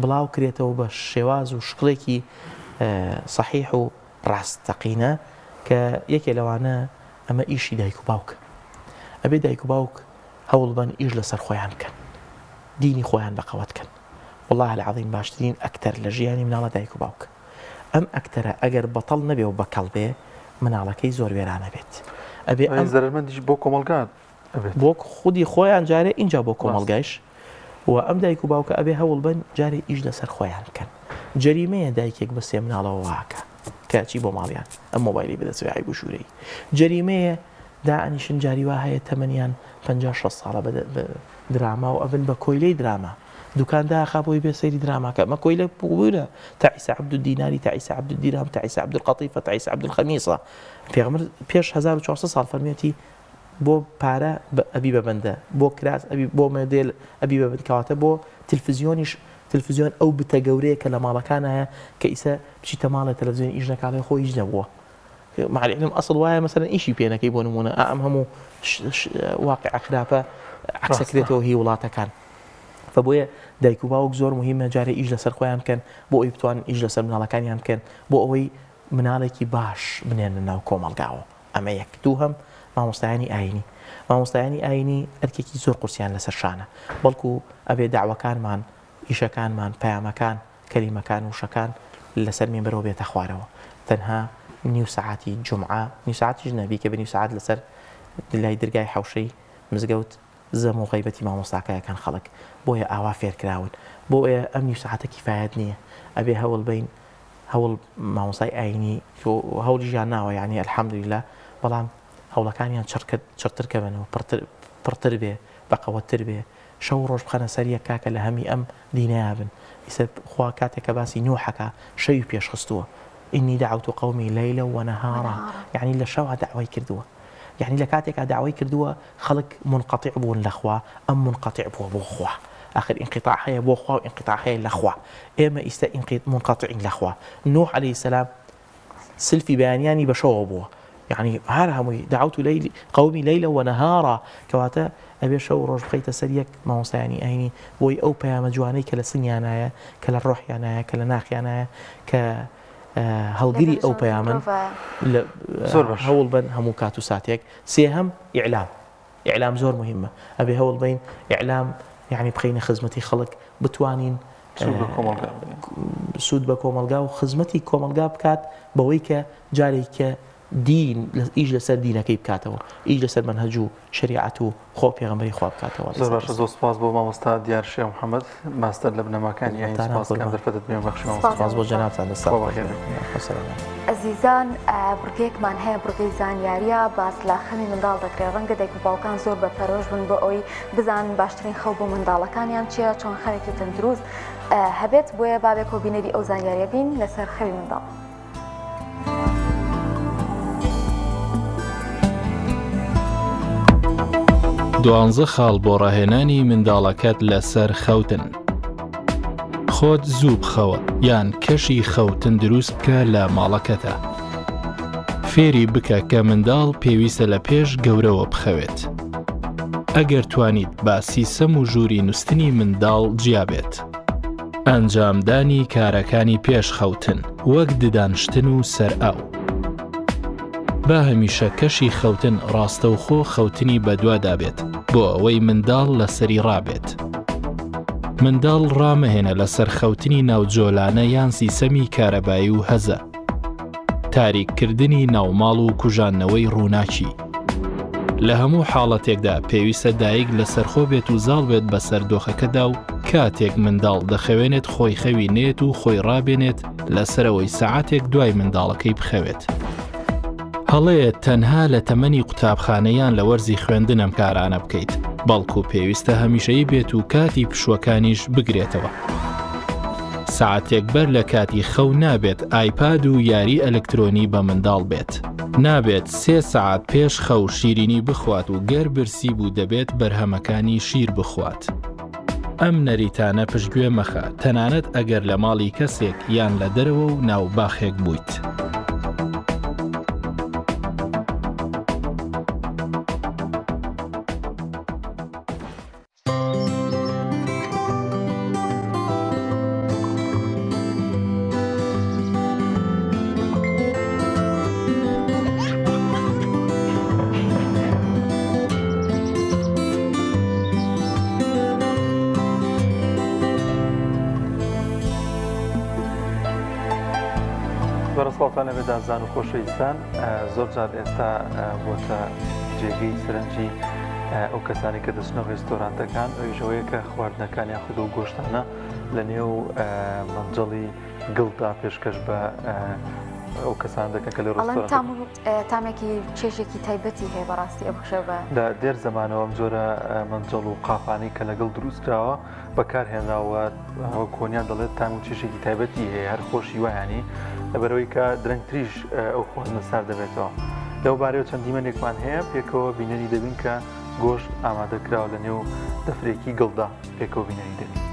بڵاو کرێتەوە بە شێواز و شکڵێکی صحیح و ڕاستەقینە کە یەکێ لەوانە ئەمە ئیشی دایک و باوکە ئەبێ دایک و باوک هەوڵ بن ئیش لەسەر خۆیان بکەن دینی خۆیان بەقەوەت بکەن والله العظیم باشترین ئەکتەر لە ژیانی مناڵە دایک و باوکە ئەم ئەکتەرە ئەگەر بەتەڵ نەبێ و بەکەڵ بێ مناڵەکەی زۆر وێرانە بێت ئەبێ ئەم زەرمەندیش بۆ کۆمەلگات بۆ خودی خۆیان جارێ اینجا بۆ کۆمەلگایش و ئەم دایک و باوکە ئەبێ هەوڵ بن جارێ ئیش لەسەر خۆیان بکەن جەریمەیە دایکێک بە سێ مناڵەوە واکە کاچی بۆ ماڵیان ئەم مۆبایلی بەدەسوی بۆ ژوورەی جەریمەیە دائنیشن جاری وا هەیە تەمەنیان 50-60 ساڵە بە دراما و ئەبن بە کۆیلەی دراما دوکاندا خابۆی بێ سەیری دراماکە مە کۆیلە بوورە تعیسە عەبد الدیناری تعیسە عەبد الدیرهم تعیسە عەبد القەتیفە تعیسە عەبد الخەمیسە پێغەمبەر پێش 1400 ساڵ فەرمێتی بۆ پارە ئەبی بەبەندە بۆ کراس ئەبی بۆ مۆدێل ئەبی بەبەند کەواتە بۆ تلڤیزیۆنیش تلڤیزیۆن ئەو بتە گەورەیە کە لە ماڵەکان هەیە کە ئیسە بچیتە ماڵە تەلەڤیزیۆن ئیش نەکاتێ خۆی هیچ نەبووە مع العلم ئەسڵ وایە مەسەلەن ئیشی پێ نەکەی بۆ نمونە ئەم هەموو واقع خراپە عکسەکرێتەوە هی وڵاتەکان فبۆیە دایک و باوک زۆر مهمە جارێ ئیش لەسەر خۆیان بکەن بۆ ئەوی بتوانن ئیش لەسەر مناڵەکانیان بکەن بۆ ئەوەی مناڵێکی باش بنێنە ناو کۆمەڵگاوە ئەمە یەک دووهەم مامۆستایانی ئاینی مامۆستایانی ئاینی ئەرکێکی زۆر قورسیان لەسەر شانە بەڵکو ئەبێ داوەکانمان ئیشەکانمان پەیامەکان کەلیمەکان وشەکان لەسەر مێنبەرەوە بێتە خوارەوە تەنها نیو سەعاتی جومعە نیو سەعاتیش نەبی کە بە نیو سەعات لەسەر لای دەرگای حەوشەی مزگەوت زەم و غەیبەتی مامۆستاکەیەکان خەڵک بۆیە ئاوا فێرکراون بۆیە ئەم نیو سەعاتە کیفایەت نییە ئەبێ هەوڵ بین هەوڵ مامۆستای ئاینی هەوڵی ژیان ناوە یعنی الحەمدولillah بەڵام هەوڵەکانیان چڕترکەبنەوە پڕتر بێ بەقەوەتر بێ شەو ڕۆژ بخەنە سەر یەک کاکە لە هەمی ئەم دینەیە بن ئیسە خوا کاتێکە باسی نوحەکە شەوی پێشخستووە ئینی دعوت قومی لەیلە وەنەهارا یعنی لە شەوە داوای کردووە يعني لكاتك دعوي كردوها خلق منقطع بون الأخوة أم منقطع بو خوا آخر انقطاع هي بو خوا وانقطاع هي الأخوة إما منقطع الأخوة نوح عليه السلام سلفي بيانياني بشو أبوه يعني هارهم دعوت ليل قومي ليلا ونهارا كواتا أبي شو روج بخيت سريك ما هو يعني أيني بوي أو بيا مجواني كلا سنيانا كلا الروح يانا كلا ناخ يانا ك هەڵگیری ئەو پەیامن هەوڵ بن هەموو کات و ساتێک سێهەم ئیعلام زۆر مهمە ئەبێ هەوڵ بین ئیعلام یعنی بخەینە خزمەتی خەڵک بتوانین سوود بە کۆمەلگا و خزمەتی کۆمەلگا بکات بەوەی کە جارێککە دین ئیش لەسەر دینەکەی بکاتەوە ئیش لەسەر منهەج و شریعەت و خۆ پێغەمبەری خوا بکاتەوە زۆر باشە زۆر سپاس بۆ مامۆستا دیارشێ محەممەد ماستەر لە بنەماکانی یانی سپاسکەم دەرفەتت بێ سپاس بۆ جەنابتان ئەزیزان بڕگەیەکمان هەیە بڕگەی زانیاریە باس لە خەمی منداڵ دەکرێت ڕەنگە دایک و باوکان زۆر بەپەرۆژ بن بۆ ئەوی بزانن باشترین خەو بۆ منداڵەکانیان چییە چۆن خەرێکی تەندروست هەبێت بۆیە بابێک کۆبینەری ئەو زانیاریە بین لەسەر خەوی منداڵ 12 خاڵ بۆ ڕاهێنانی منداڵەکەت لەسەر خەوتن. خۆت زوو بخەوە یان کەشی خەوتن دروست بکە لە ماڵەکەتە. فێری بکە کە منداڵ پێویستە لە پێش گەورەوە بخەوێت. ئەگەر توانیت با سیسەم و ژووری نووستنی منداڵ جیابێت. ئەنجامدانی کارەکانی پێش خەوتن وەک ددانشتن و سەرئاو. با هەمیشە کەشی خەوتن ڕاستەوخۆ خەوتنی بەدوادا بێت بۆ ئەوەی منداڵ لەسەری ڕابێت. منداڵ ڕامەهێنە لەسەر خەوتنی ناوجۆلانە یان سیسەمی کارەبایی و هەزە. تاریککردنی ناوماڵ و کوژانەوەی ڕووناکی. لە هەموو حاڵەتێکدا پێویستە دایک لەسەرخۆ بێت و زاڵ بێت بەسەر دۆخەکەدا و کاتێک منداڵ دەخەوێنێت خۆی خەوی نێت و خۆی ڕابێنێت لەسەرەوەی سەعاتێک دوای منداڵەکەی بخەوێت. هەڵەیە تەنها لە تەمەنی قوتابخانەیان لە وەرزی خوێندن ئەم کارانە بکەیت، بەڵکو پێویستە هەمیشەیی بێت و کاتی پشوەکانیش بگرێتەوە. ساعتێک بەر لە کاتی خەو نابێت ئایپاد و یاری ئەلکترۆنی بە منداڵ بێت. نابێت 3 ساعت پێش خەو شیرینی بخوات و گەر برسی بوو دەبێت بەرهەمەکانی شیر بخوات. ئەم نەریتانە پشتگوێ مەخە تەنانەت ئەگەر لە ماڵی کەسێک یان لە دەرەوە و ناوباخێک بوویت. بەڕستڵاتانە بێدازان و خۆشەویستان، زۆر جار ئێستا بۆتە جێگەی سەرنجی ئەو کەسانی کە دەچنە ڕێستۆرانتەکان ئەویژەوەیە کە خواردنەکانی یاخود و گۆشتانە لە نێو مەنجەڵی گڵدا پێشکەش بە ئەو کەسان دەکەن کە لە ڕێستۆرانت تامێکی چێژێکی تایبەتی هەیە بەڕاستی ئەبخشە بە لە دێر زەمانەوە ئەم جۆرە مەنجەڵ و قاپانی کە لەگەڵ دروستراوە بەکارهێنراوە کۆنیان دەڵێت تام و چێژێکی تایبەتی هەیە هەر خۆشی وایانی لەبەرەوەی کە درەنگتریش ئەو خواردنە سار دەبێتەوە. لەو بارەوە چەند دیمەنێکمان هەیە پێکەوە بینەری دەبین کە گۆشت ئامادەکراوە لە نێو دەفرێکی گڵدا پێکەوە بینەری دەبین.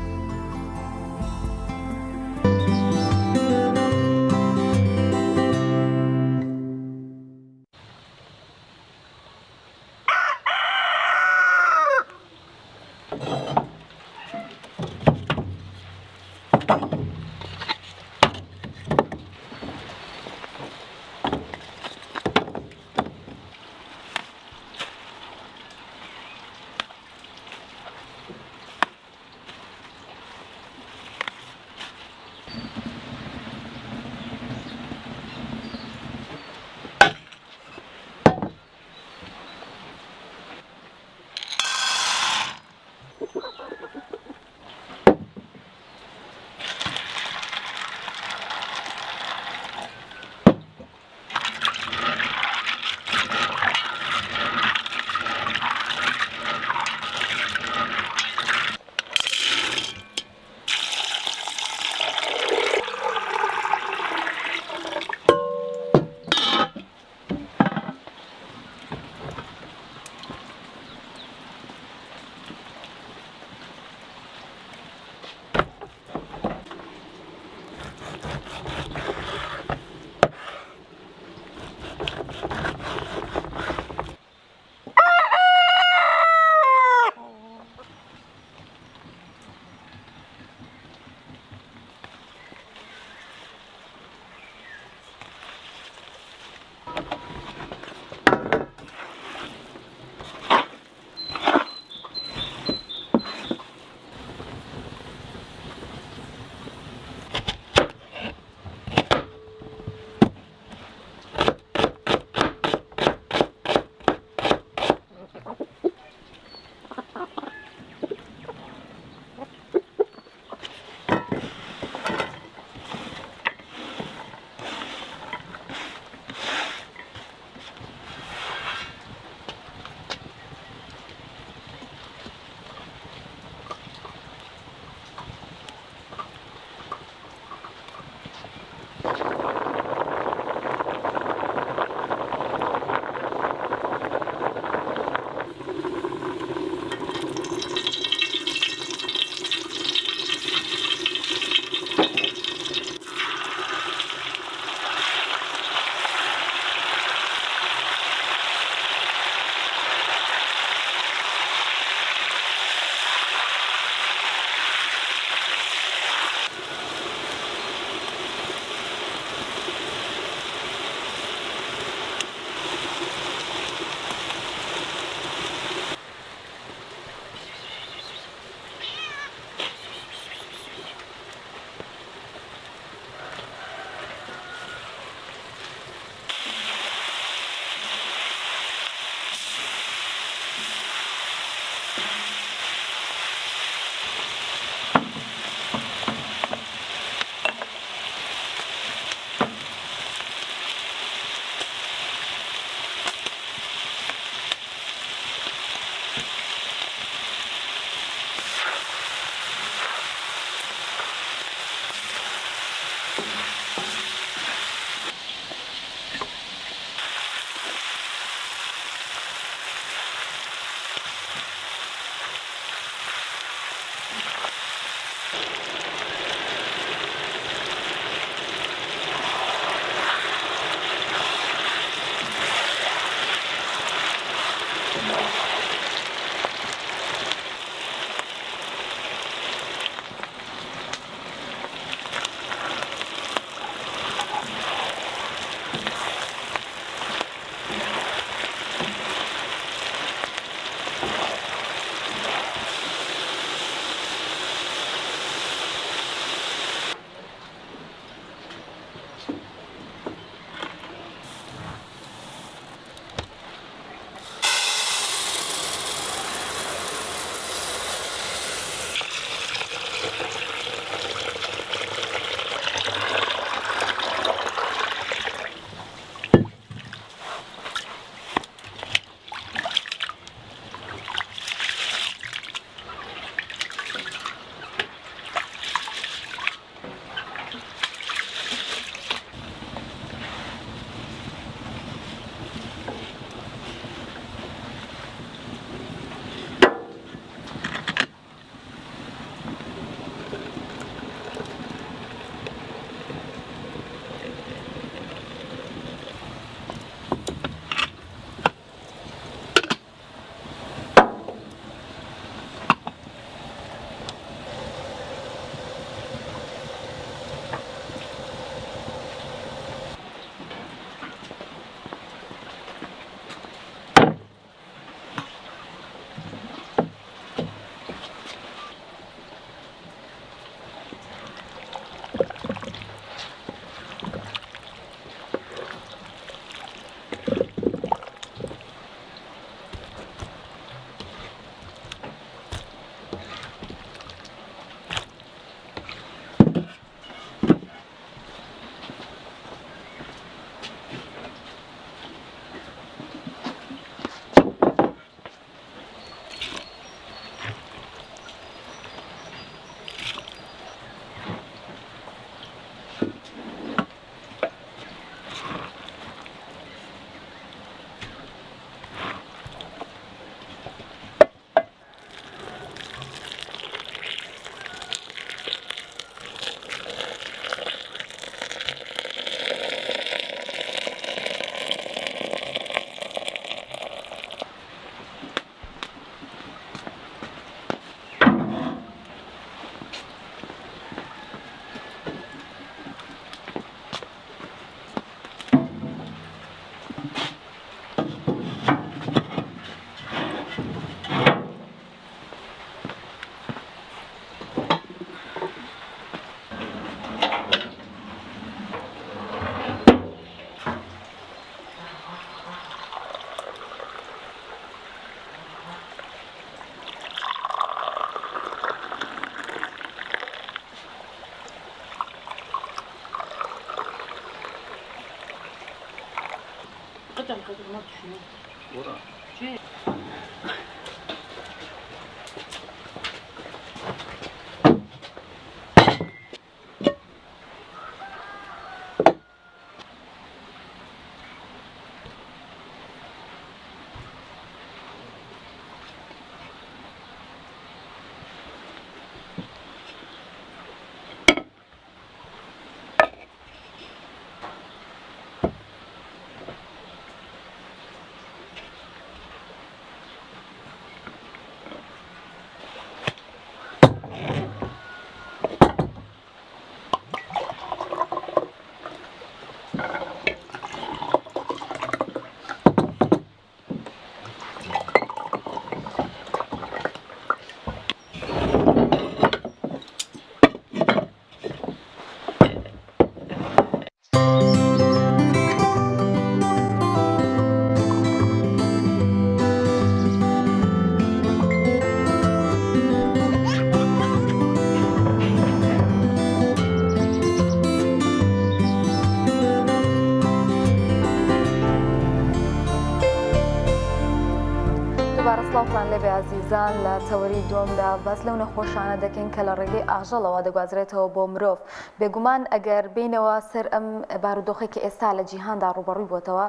سڵاوتان لەبێ ئازیزان لە تەوەری دووەمدا باس لەو نەخۆشانە دەکەین کە لە ڕێگەی ئاژەڵەوە دەگوازرێتەوە بۆ مرۆڤ. بێگومان ئەگەر بینەوە سەر ئەم بارودۆخێکی ئێستا لە جیهاندا ڕوبەڕووی بۆتەوە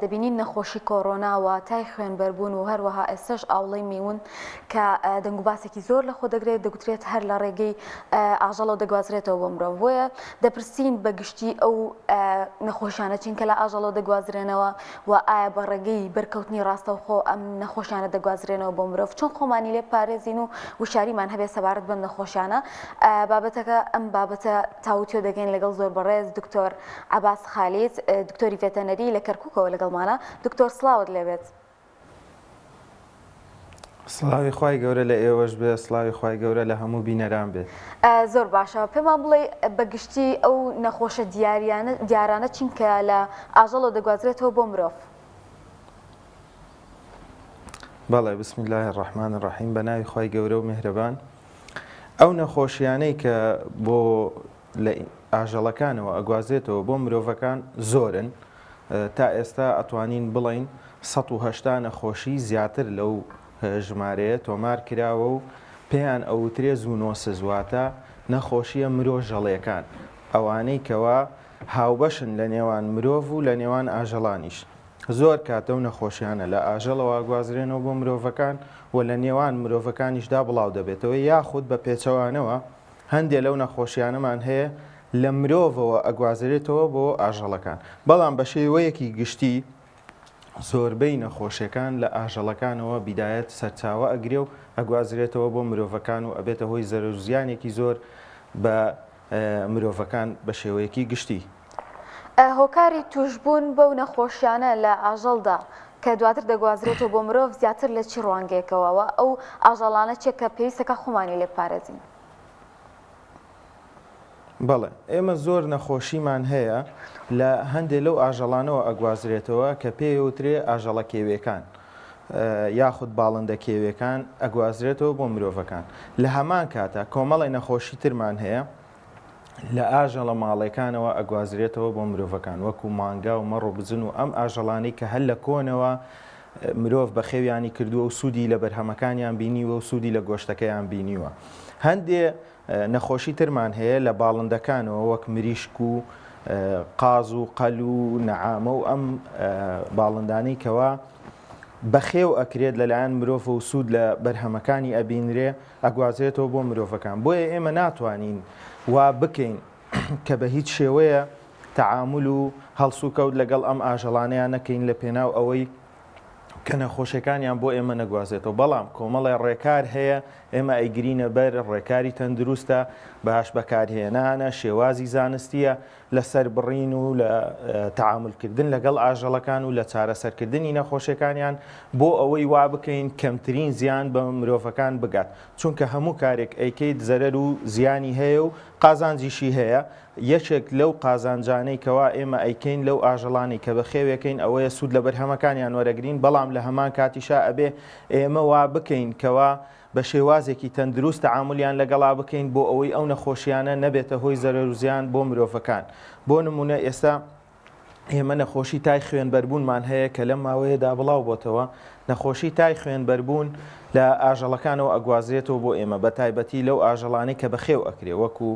دەبینین نەخۆشی کۆڕۆناوە تای خوێنبەربوون و هەروەها ئێستش ئاوڵەی میون کە دەنگوباسێکی زۆر لە خۆ دەگرێت دەگوترێت هەر لە ڕێگەی ئاژەڵەوە دەگوازرێتەوە بۆ مرۆڤ. بۆیە دەپرسین بەگشتی ئەو نەخۆشانە چین کە لە ئاژەڵەوە دەگوازرێنەوە و ئایا بە ڕێگەی بەرکەوتنی ڕاستەوخۆ ئەم نەخۆشانە دەگوازرێنەوە بۆ مرۆڤ چۆن خۆمانی لێ پارێزین و وشاریمان هەبێ سەبارەت بەم نەخۆشانە. بابەتەکە ئەم بابەتە تاوتیۆ دەگەین لەگەڵ زۆر بەڕێز دکتۆر عەباس خالید دکتۆری ڤێتەنەری لە کەرکووکەوە لەگەڵمانە. دکتۆر سڵاوت لێبێت. سڵاوی خوای گەورە لە ئێوەش بێ، سڵاوی خوای گەورە لە هەموو بینەران بێت. زۆر باشە پێمان بڵێ بەگشتی ئەو نەخۆشە دیارانە چینکە لە ئاژەڵەوە دەگوازرێتەوە بۆ مرۆڤ. بەڵێ بسم الله الرحمن الرحیم بە ناوی خوای گەورە و میهرەبان. ئەو نەخۆشیانەی کە بۆ لە ئاژەڵەکانەوە ئەگوازێتەوە بۆ مرۆڤەکان زۆرن. تا ئێستا ئەتوانین بڵین 180 نەخۆشی زیاتر لەو ژمارەیە تۆمار کراوە و پێیان ئەوترێ زوونۆسز واتە نەخۆشیە مرۆژەڵیەکان، ئەوانەی کەوا هاوبەشن لە نێوان مرۆڤ و لە نێوان ئاژەڵانیش. زۆر کاتە و نەخۆشیانە لە ئاژەڵەوە گوازرێنەوە بۆ مرۆڤەکان و لە نێوان مرۆڤەکانیشدا بڵاو دەبێتەوە، یاخود بە پێچەوانەوە هەندێک لەو نەخۆشیانەمان هەیە لە مرۆڤەوە ئەگوازرێتەوە بۆ ئاژەڵەکان. بەڵام بە شێوەیەکی گشتی زۆربەی نەخۆشیەکان لە ئاژەڵەکانەوە بیدایەت سەرچاوە ئەگرێ و ئەگوازرێتەوە بۆ مرۆڤەکان و ئەبێتە هۆی زەرزیانێکی زۆر بە مرۆڤەکان بە شێوەیەکی گشتی. هۆکاری توشبوون بەو نەخۆشیانە لە ئاژەڵدا کە دواتر دەگوازرێتەوە بۆ مرۆڤ زیاتر لە چی ڕوانگەیەکەوەوە ئەو ئاژەڵانە چێک کە پێویستەکە خۆمانی لێ پارێزین. بەڵێ ئێمە زۆر نەخۆشیمان هەیە لە هەندێک لەو ئاژەڵانەوە ئەگوازرێتەوە کە پێوترێ ئاژەڵە کێویەکان یاخود باڵندە کێویەکان ئەگوازرێتەوە بۆ مرۆڤەکان. لە هەمان کاتە کۆمەڵی نەخۆشی ترمان هەیە لە ئاژەڵە ماڵەکانەوە ئەگوازرێتەوە بۆ مرۆڤەکان وەکو مانگا و مەڕ و بزن و ئەم ئاژەڵانی کە هەر لە کۆنەوە مرۆڤ بە خێویانی کردووە و سوودی لە بەرهەمەکانیان بینیوە و سوودی لە گۆشتەکەیان بینیوە. هەندێ نەخۆشی ترمان هەیە لە باڵندەکانەوە وەک مریشک و قاز و قەل و نەعامە و ئەم باڵندانەی کەوا بەخێو ئەکرێت لەلایەن مرۆڤ و سوود لە بەرهەمەکانی ئەبینرێ ئەگوازرێتەوە بۆ مرۆڤەکان. بۆیە ئێمە ناتوانین وا بکەین کە بە هیچ شێوەیە تەعامل و هەڵسوکەوت لەگەڵ ئەم ئاژەڵانەیان نەکەین لە پێناو ئەوەی کە نەخۆشیەکانیان بۆ ئێمە نەگوازێتەوە. بەڵام کۆمەڵی ڕێکار هەیە ئێمە ئەیگرینە بەر ڕێکاری تەندروستە، باش بەکارهێنانە، شێوازی زانستیە لەسەر بڕین و لە تەعاملکردن لەگەڵ ئاژەڵەکان و لە چارەسەرکردنی نەخۆشیەکانیان بۆ ئەوەی وا بکەین کەمترین زیان بە مرۆڤەکان بگات. چونکە هەموو کارێک ئەیکەیت زەرەر و زیانی هەیە و قازانجیشی هەیە. یەکێک لەو قازانجانەی کەوا ئێمە ئەیکەین لەو ئاژەڵانی کە بە خێوەکەین ئەوەیە سوود لە بەرهەمەکانیان وەرەگرین، بەڵام لە هەمان کاتیشا ئەبێ ئێمە وا بکەین کەوا بە شێوازێکی تەندروست تەعاملیان لەگەڵا بکەین بۆ ئەوەی ئەو نەخۆشیانە نەبێتە هۆی زەرەر و زیان بۆ مرۆڤەکان. بۆ نمونە ئێستا ئێمە نەخۆشی تای خوێنبەربوونمان هەیە کە لەم ماوەیەدا بڵاو بۆتەوە نەخۆشی تای خوێنبەربوون لە ئاژەڵەکانەوە ئەگوازرێتەوە بۆ ئێمە بە تایبەتی لەو ئاژەڵانەی کە بەخێو ئەکرێ وەکو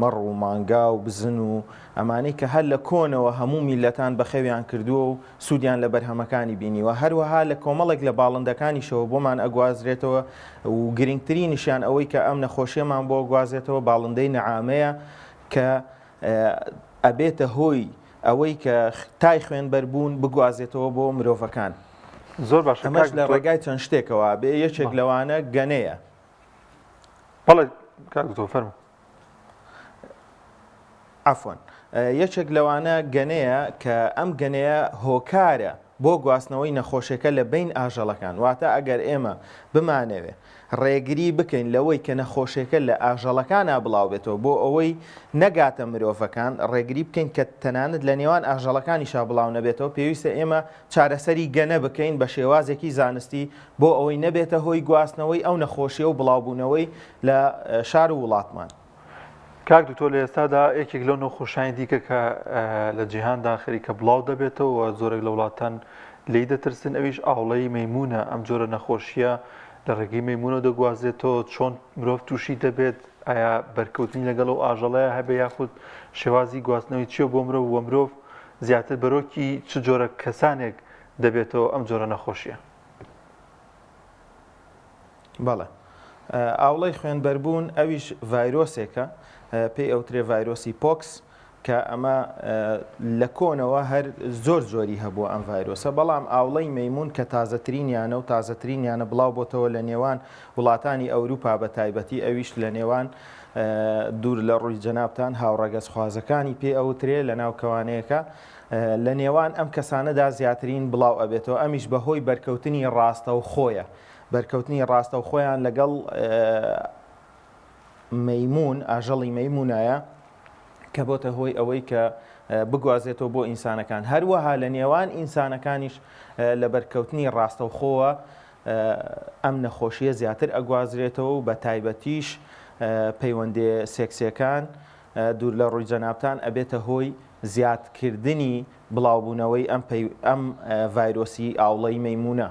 مەڕ و مانگا و بزن و ئەمانەی کە هەر لە کۆنەوە هەموو میلەتان بەخێویان کردووە و سوودیان لە بەرهەمەکانی بینیوە هەروەها لە کۆمەڵێک لە باڵندەکانیشەوە بۆمان ئەگوازرێتەوە و گرنگترینیشیان ئەوەی کە ئەم نەخۆشیەمان بۆ گوازێتەوە باڵندەی نەعامەیە کە ئەبێتە هۆی ئەوەی کە تای خوێنبەربوون بگوازێتەوە بۆ مرۆڤەکان. زۆر باش ئەمەش لە ڕێگای چەند شتێکەوە بێ یەکێک لەوانە گەنەیە. بەڵێ کاکتۆ فەرموو. عەفوەن یەکێک لەوانە گەنەیە کە ئەم گەنەیە هۆکارە بۆ گواستنەوەی نەخۆشیەکە لە بین ئاژەڵەکان واتە ئەگەر ئێمە بمانەوێ ڕێگری بکەین لەوەی کە نەخۆشیەکە لە ئاژەڵەکانە بڵاو بێتەوە بۆ ئەوەی نەگاتە مرۆڤەکان ڕێگری بکەین کە تەنانەت لە نێوان ئاژەڵەکانیشا بڵاو نەبێتەوە پێویستە ئێمە چارەسەری گەنە بکەین بە شێوازێکی زانستی بۆ ئەوەی نەبێتە هۆی گواستنەوەی ئەو نەخۆشیە و بڵاوبوونەوەی لە شار و وڵاتمان. کاک دکتۆر لە ئێستادا یەکێک لەو نەخۆشایانی دیکە کە لە جیهاندا خەریکە بڵاو دەبێتەوە و زۆرێک لە وڵاتان لی دەترسن ئەویش ئاوڵەی مەیمونە ئەم جۆرە نەخۆشیە لە ڕێگەی مەیمونە دەگوازێتەوە چۆن مرۆڤ تووشی دەبێت ئایا بەرکەوتنی لەگەڵ ئەو ئاژەڵەیە هەبێ یاخود شێوازی گواستنەوەی چییە بۆ مرۆڤ وە مرۆڤ زیاتر بەرۆکی چ جۆرە کەسانێک دەبێتەوە ئەم جۆرە نەخۆشیە؟ بەڵێ ئاوڵەی خوێنبەربوون ئەویش ڤایرۆسێکە پێی ئەوترێ ڤایرۆسی پۆکس کە ئەمە لە کۆنەوە هەر زۆر زۆری هەبووە ئەم ڤایرۆسە بەڵام ئاوڵەی مەیمون کە تازەترینیانە و تازەترینیانە بڵاو بۆتەوە لە نێوان وڵاتانی ئەوروپا بە تایبەتی ئەویش لە نێوان دوور لە ڕووی جەنابتان هاوڕەگەزخوازەکانی پێ ئەوترێ لە ناو کەوانەیەەکە لە نێوان ئەم کەسانەدا زیاترین بڵاو ئەبێتەوە ئەمیش بەهۆی بەرکەوتنی ڕاستە و خۆیە بەرکەوتنی ڕاستە و خۆیان لەگەڵ مەیمون ئاژەڵی مەیمونایە کە بۆتە هۆی ئەوەی کە بگوازێتەوە بۆ ئینسانەکان هەروەها لە نێوان ئینسانەکانیش لە بەرکەوتنی ڕاستە و خۆوە ئەم نەخۆشیە زیاتر ئەگوازرێتەوە و بە تایبەتیش پەیوەندێ سێکسیەکان دوور لە ڕووی جەنابتان ئەبێتە هۆی زیادکردنی بڵاوبوونەوەی ئەم ڤایرۆسی ئاوڵەی مەیمونە.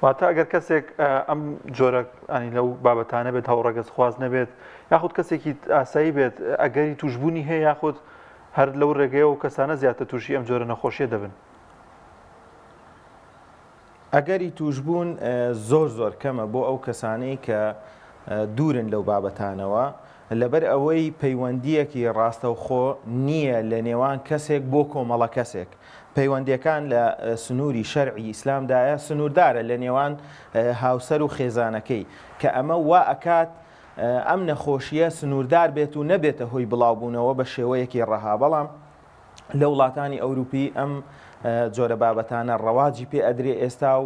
واتە ئەگەر کەسێک ئەم جۆرە ئەنی لەو بابەتانە بێت هاوڕەگەز خواز نەبێت یاخود کەسێکی ئاسایی بێت ئەگەری توشببوونی هەیە یاخود هەر لەو ڕێگەیە و کەسانە زیاتر تووشی ئەم جۆرە نەخۆشیە دەبن. ئەگەری توشببوون زۆر زۆر کەمە بۆ ئەو کەسانەی کە دوورن لەو بابەتانەوە لەبەر ئەوەی پەیوەندیەکی ڕاستە و خۆ نییە لە نێوان کەسێک بۆ کۆمەڵە کەسێک. پەیوەندیەکان لە سنووری شەرعی ئیسلامدایە سنووردارە لە نێوان هاوسەر و خێزانەکەی کە ئەمە وا ئەکات ئەم نەخۆشیە سنووردار بێت و نەبێتە هۆی بڵاوبوونەوە بە شێوەیەکی ڕەها بەڵام لە وڵاتانی ئەوروپی ئەم جۆرە بابەتانە ڕەواجی پێ ئەدرێ ئێستا و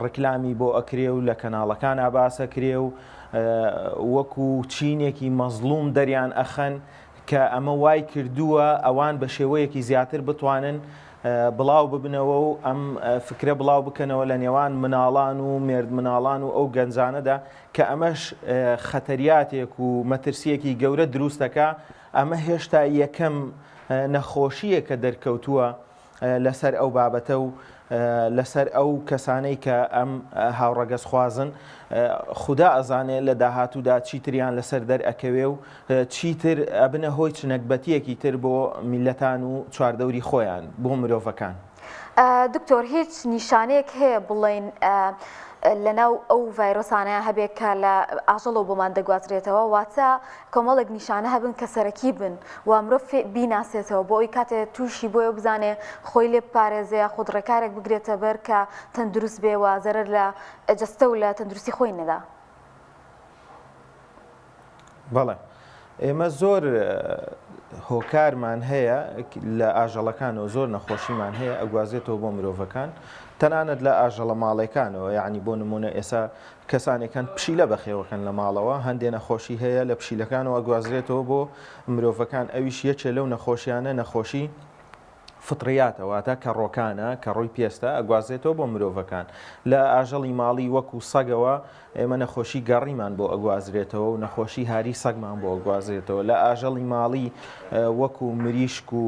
ڕکلامی بۆ ئەکرێ و لە کەناڵەکان ئاباسەکرێ و وەکو چینێکی مەزلوم دەریان ئەخەن کە ئەمە وای کردووە ئەوان بە شێوەیەکی زیاتر بتوانن بڵاو ببنەوە و ئەم فکرە بڵاو بکەنەوە لە نێوان مناڵان و مێرد مناڵان و ئەو گەنجانەدا کە ئەمەش خەتەریاتێک و مەترسیەکی گەورە دروستەکە ئەمە هێشتا یەکەم نەخۆشیە کە دەرکەوتووە لەسەر ئەو بابەتە و لەسەر ئەو کەسانەی کە ئەم هاوڕەگەز خوازن خوددا ئەزانێ لە داهاتوودا چیتریان لەسەر دەرئەکەوێ و چیتر ئەبنە هۆی چنەکبەتیەکی تر بۆ میلەتان و چواردەوری خۆیان بۆ مرۆڤەکان. دکتۆر هیچ نیشانەیەک هەیە بڵێن لەناو ئەو ڤایرۆسانەیە هەبێت کە لە ئاژەڵەوە بۆمان دەگوازرێتەوە واتە کۆمەڵێک نیشانە هەبن کە سەرەکی بن و مرۆڤ بیناسێتەوە بۆ ئەوی کاتێ تووشی بۆیە بزانێ خۆی لێ بپارێزێ خود ڕێکارێک بگرێتە بەر کە تەندروست بێ و زەرەر لە جەستە و لە تەندروستی خۆی نەدا. بەڵێ ئێمە زۆر هۆکارمان هەیە لە ئاژەڵەکانەوە زۆر نەخۆشیمان هەیە ئەگوازێتەوە بۆ مرۆڤەکان تەنانەت لە ئاژەڵە ماڵەکانەوە یعنی بۆ نمونە ئێستا کەسانێکان پشیلە بەخێوەکەن لە ماڵەوە هەندێک نەخۆشی هەیە لە پشیلەکانەوە ئەگوازرێتەوە بۆ مرۆڤەکان ئەویش یەکێ لەو نەخۆشیانە نەخۆشی فتڕیاتەواتە کە ڕۆکانە کە ڕووی پێستە ئەگوازێتەوە بۆ مرۆڤەکان لە ئاژەڵی ماڵی وەکو سەگەوە ئێمە نەخۆشی گەڕیمان بۆ ئەگوازرێتەوە و نەخۆشی هاری سەگمان بۆ ئەگوازرێتەوە لە ئاژەڵی ماڵی وەکو مریشک و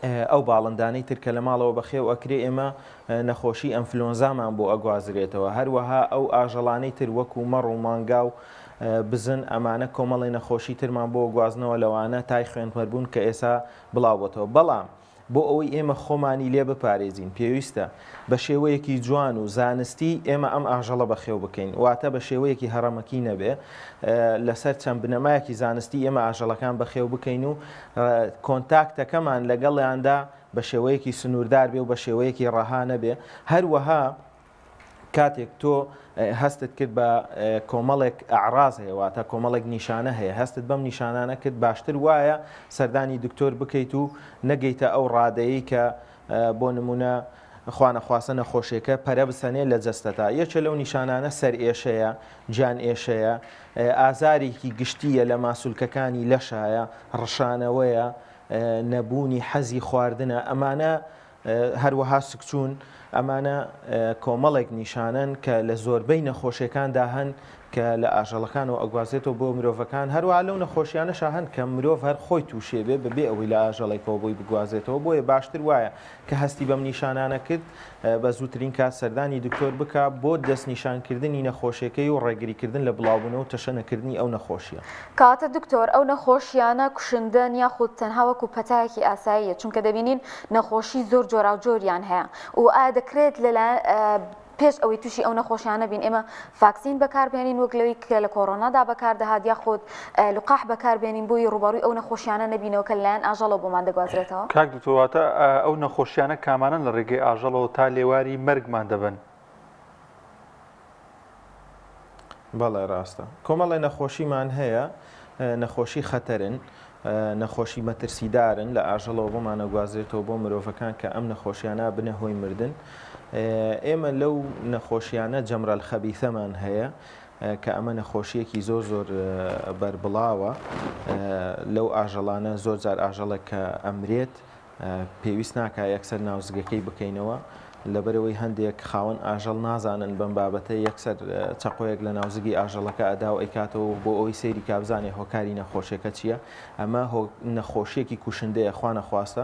ئەو باڵندانەی تر کە لە ماڵەوە بەخێو ئەکرێ ئێمە نەخۆشی ئەنفلۆنزامان بۆ ئەگوازرێتەوە هەروەها ئەو ئاژەڵانەی تر وەکو مەڕ و مانگا و بزن ئەمانە کۆمەڵی نەخۆشی ترمان بۆ گوازنەوە لەوانە تای خوێندمەربوون کە ئێستا بڵاوبێتەوە بەڵام بۆ ئەوەی ئێمە خۆمانی لێ بپارێزین پێویستە بە شێوەیەکی جوان و زانستی ئێمە ئەم ئاژەڵە بەخێو بکەین واتە بە شێوەیەکی هەڕەمەکی نەبێ لەسەر چەند بنەمایەکی زانستی ئێمە ئاژەڵەکان بەخێو بکەین و کۆنتاکتەکەمان لەگەڵیاندا بە شێوەیەکی سنووردار بێ و بە شێوەیەکی ڕەها نەبێ هەروەها کاتێک تۆ هەستت کرد بە کۆمەڵێک ئەعراز هەیە واتە کۆمەڵێک نیشانە هەیە هەستت بەم نیشانانە کرد باشتر وایە سەردانی دکتۆر بکەیت و نەگەیتە ئەو ڕادەیە کە بۆ نمونە خوانەخواستە نەخۆشیەکە پەرە بسەنێ لە جەستەتا یەکێ لەو نیشانانە سەر ئێشەیە جان ئێشەیە ئازارێکی گشتیە لە ماسوولکەکانی لەشایە ڕشانەوەیە نەبوونی حەزی خواردنە ئەمانە هەروەها سکچوون ئەمانە کۆمەڵێک نیشانن کە لە زۆربەی نەخۆشیەکاندا هەن کە لە ئاژەڵەکان و ئەگوازێتەوە بۆ مرۆڤەکان هەروە لەو نەخۆشیانەشە هەن کە مرۆڤ هەر خۆی تووشێ بێ بەبێ ئەوەی لە ئاژەڵێکەوە بۆی بگوازێتەوە بۆیە باشتر وایە کە هەستی بەم نیشانانە کرد بە زووترین کات سەردانی دکتۆر بکە بۆ دەستنیشانکردنی نەخۆشیەکەی و ڕێگریکردن لە بڵاوبوونەوە و تەشەنەکردنی ئەو نەخۆشیە کاتە دکتۆر ئەو نەخۆشیانە کوشندن یاخود تەنها وەکو پەتایەکی ئاساییە چونکە دەبینین نەخۆشی زۆر جۆرا و جۆریان هەیە و ئایا دەکرێت پێش ئەوەی تووشی ئەو نەخۆشیانە بین ئێمە ڤاکسین بەکاربێنین وەک لەوەی کە لە کۆڕۆنادا بەکاردەهات یاخود لقاح بەکاربێنین بۆی ڕوبەڕووی ئەو نەخۆشیانە نەبینەوە کە لەلایەن ئاژەڵەوە بۆمان دەگوازرێتەوە کاک دکتۆر ئەو نەخۆشیانە کامانن لە ڕێگەی ئاژەڵەوە تا لێواری مەرگمان دەبن بەڵێ ڕاستە کۆمەڵی نەخۆشیمان هەیە نەخۆشی خەتەرن نەخۆشی مەترسیدارن لە ئاژەڵەوە بۆمانە گوازرێتەوە بۆ مرۆڤەکان کە ئەم نەخۆشیانە بنە هۆی مردن ئێمە لەو نەخۆشیانە جەمرەل خەبیثەمان هەیە کە ئەمە نەخۆشیەکی زۆر زۆر بەربڵاوە لەو ئاژەڵانە زۆر جار ئاژەڵە کە ئەمرێت پێویست ناکە یەکسەر ناوزگەکەی بکەینەوە لەبەرەوەی هەندێک خاوەن ئاژەڵ نازانن بەم بابەتە یەکسەر چەقۆیەک لە ناوزگی ئاژەڵەکە ئەدا و ئەیکاتەوە بۆ ئەوەی سەیری کابزانێ هۆکاری نەخۆشیەکە چییە ئەمە نەخۆشیەکی کوشندەیە خوا نەخواستە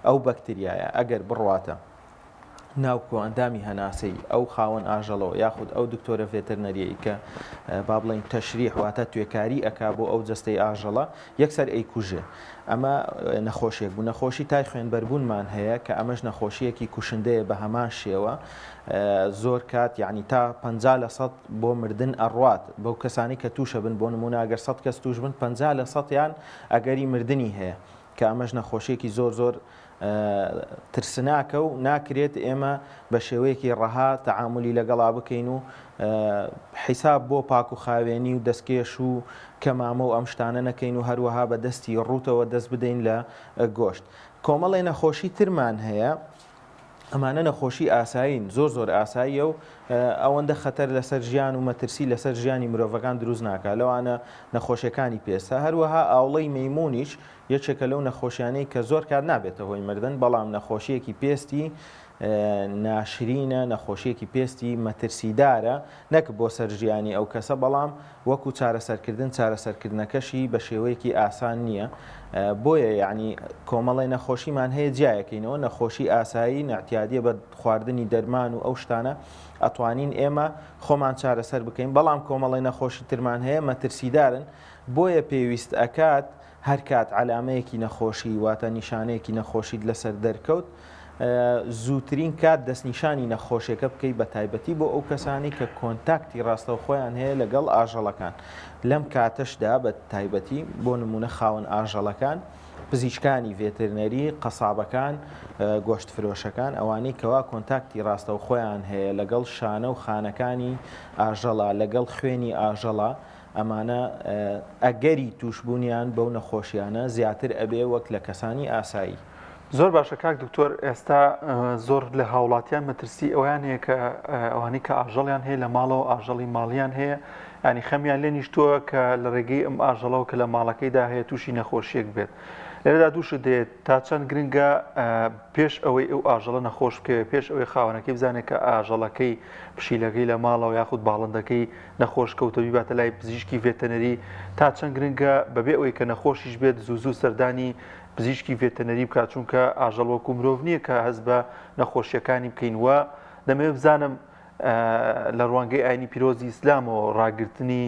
ئەو بەکتریایە ئەگەر بڕواتە ناوکۆ ئەندامی هەناسەی ئەو خاوەن ئاژەڵەوە یاخود ئەو دکتۆرە ڤێتەرنەریەی کە با بڵێن تەشریح واتە توێکاری ئەکا بۆ ئەو جەستەی ئاژەڵە یەکسەر ئەیکوژێ ئەمە نەخۆشیێک بوو نەخۆشی تای خوێنبەربوونمان هەیە کە ئەمەش نەخۆشیەکی کوشندەیە بە هەمان شێوە زۆر کات یعنی تا 50% بۆ مردن ئەڕوات بەو کەسانی کە تووشە بن بۆ نمونە ئەگەر 100 کەس توش بن 50% یان ئەگەری مردنی هەیە کە ئەمەش نەخۆشیەکی زۆر زۆر ترسناکە و ناکرێت ئێمە بە شێوەیەکی ڕەها تەعاملی لەگەڵا بکەین و حیساب بۆ پاک و خاوێنی و دەستکێش و کەمامە و ئەم شتانە نەکەین و هەروەها بە دەستی ڕوتەوە دەست بدەین لە گۆشت کۆمەڵی نەخۆشی ترمان هەیە ئەمانە نەخۆشی ئاسایین زۆر زۆر ئاساییە و ئەوەندە خەتەر لەسەر ژیان و مەترسی لەسەر ژیانی مرۆڤەکان دروست ناکات لەوانە نەخۆشیەکانی پێستا هەروەها ئاوڵەی مەیمونیش یەکێکە لەو نەخۆشیانەی کە زۆر کار نابێتە هۆی مردن بەڵام نەخۆشیەکی پێستی ناشرینە نەخۆشیەکی پێستی مەترسیدارە نەک بۆ سەرژیانی ئەو کەسە بەڵام وەکو چارەسەرکردن چارەسەرکردنەکەشی بە شێوەیەکی ئاسان نییە بۆیە یعنی کۆمەڵی نەخۆشیمان هەیە جیایەکەینەوە نەخۆشی ئاسایی نەعتیادیە بە خواردنی دەرمان و ئەو شتانە ئەتوانین ئێمە خۆمان چارەسەر بکەین بەڵام کۆمەڵی نەخۆشی ترمان هەیە مەترسیدارن بۆیە پێویست ئەکات هەر کات علامەیەکی نەخۆشی واتە نیشانەیەکی نەخۆشیت لەسەر دەرکەوت زووترین کات دەستنیشانی نەخۆشیەکە بکەیت بە تایبەتی بۆ ئەو کەسانی کە کۆنتاکتی ڕاستەوخۆیان هەیە لەگەڵ ئاژەڵەکان لەم کاتەشدا بە تایبەتی بۆ نمونە خاوەن ئاژەڵەکان پزیشکانی ڤێترنەری قەسابەکان گۆشت فرۆشەکان ئەوانەی کەوا کۆنتاکتی ڕاستەوخۆیان هەیە لەگەڵ شانە و خانەکانی ئاژەڵە لەگەڵ خوێنی ئاژەڵە ئەمانە ئەگەری توشبوونیان بەو نەخۆشیانە زیاتر ئەبێ وەک لە کەسانی ئاسایی زۆر باشە کاک دکتۆر ئێستا زۆر لە هاوڵاتیان مەترسی ئەویان هەیە کە ئەوانەی کە ئاژەڵیان هەیە لە ماڵەوە ئاژەڵی ماڵیان هەیە ینی خەمیان لێ نیشتووە کە لە ڕێگەی ئەم ئاژەڵەوە کە لە ماڵەکەیدا هەیە تووشی نەخۆشیەک بێت لێرەدا دووشت دێت تا چەند گرنگە پێش ئەوەی ئەو ئاژەڵە نەخۆش بکەوێت پێش ئەوەی خاوەنەکەی بزانێت کە ئاژەڵەکەی پشیلەکەی لە ماڵەوە یاخود باڵندەکەی نەخۆش کەوتەوی باتە لای پزیشکی ڤێتەنەری تا چەند گرنگە بەبێ ئەوەی کە نەخۆشیش بێت زوو سەردانی پزیشکی ڤێتەنەری بکات چونکە ئاژەڵ وەکو مرۆڤ نییە کە هەست بە نەخۆشیەکانی بکەین وە دەمەوێت بزانم لە ڕوانگەی ئاینی پیرۆزی ئیسلامەوە ڕاگررتنی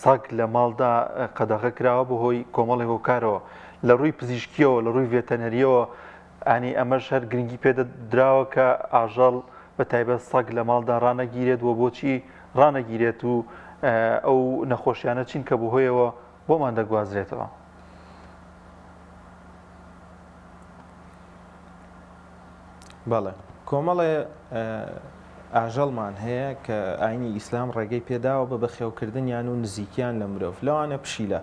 سەگ لە ماڵدا قەدەغە کراوە بەهۆی کۆمەڵی هۆکارەوە لە ڕووی پزیشکیەوە لە ڕووی ڤێتەنەریەوە ئەنی ئەمەش هەر گرنگی پێدراوە کە ئاژەڵ بە تایبەت سەگ لە ماڵدا ڕانەگیرێت و بۆچی ڕانەگیرێت و ئەو نەخۆشیانە چین کە بەهۆیەوە بۆمان دەگوازرێتەوە. بەڵێ کۆمەڵێ ئاژەڵمان هەیە کە ئاینی ئیسلام ڕێگەی پێداوە بە بەخێوکردنیان و نزیکیان لە مرۆڤ لەوانە پشیلە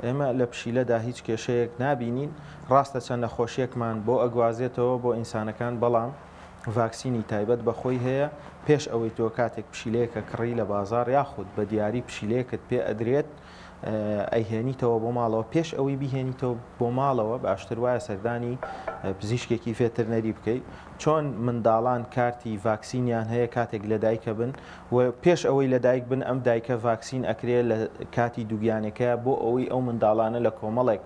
ئێمە لە پشیلەدا هیچ کێشەیەک نابینین ڕاستە چەند نەخۆشیەکمان بۆ ئەگوازێتەوە بۆ ئینسانەکان بەڵام ڤاکسینی تایبەت بەخۆی هەیە پێش ئەوەی تۆ کاتێک پشیلەیەکە کڕی لە بازار یاخود بە دیاری پشیلەیەکت پێ ئەدرێت ئەیهێنیتەوە بۆ ماڵەوە پێش ئەوەی بیهێنیتەوە بۆ ماڵەوە باشتر وایە سەردانی پزیشکێکی ڤێتەرنەری بکەیت چۆن منداڵان کارتی ڤاکسینیان هەیە کاتێک لە دایکە بن و پێش ئەوەی لە دایک بن ئەم دایکە ڤاکسین ئەکرێت لە کاتی دووگیانەکەیە بۆ ئەوەی ئەو منداڵانە لە کۆمەڵێک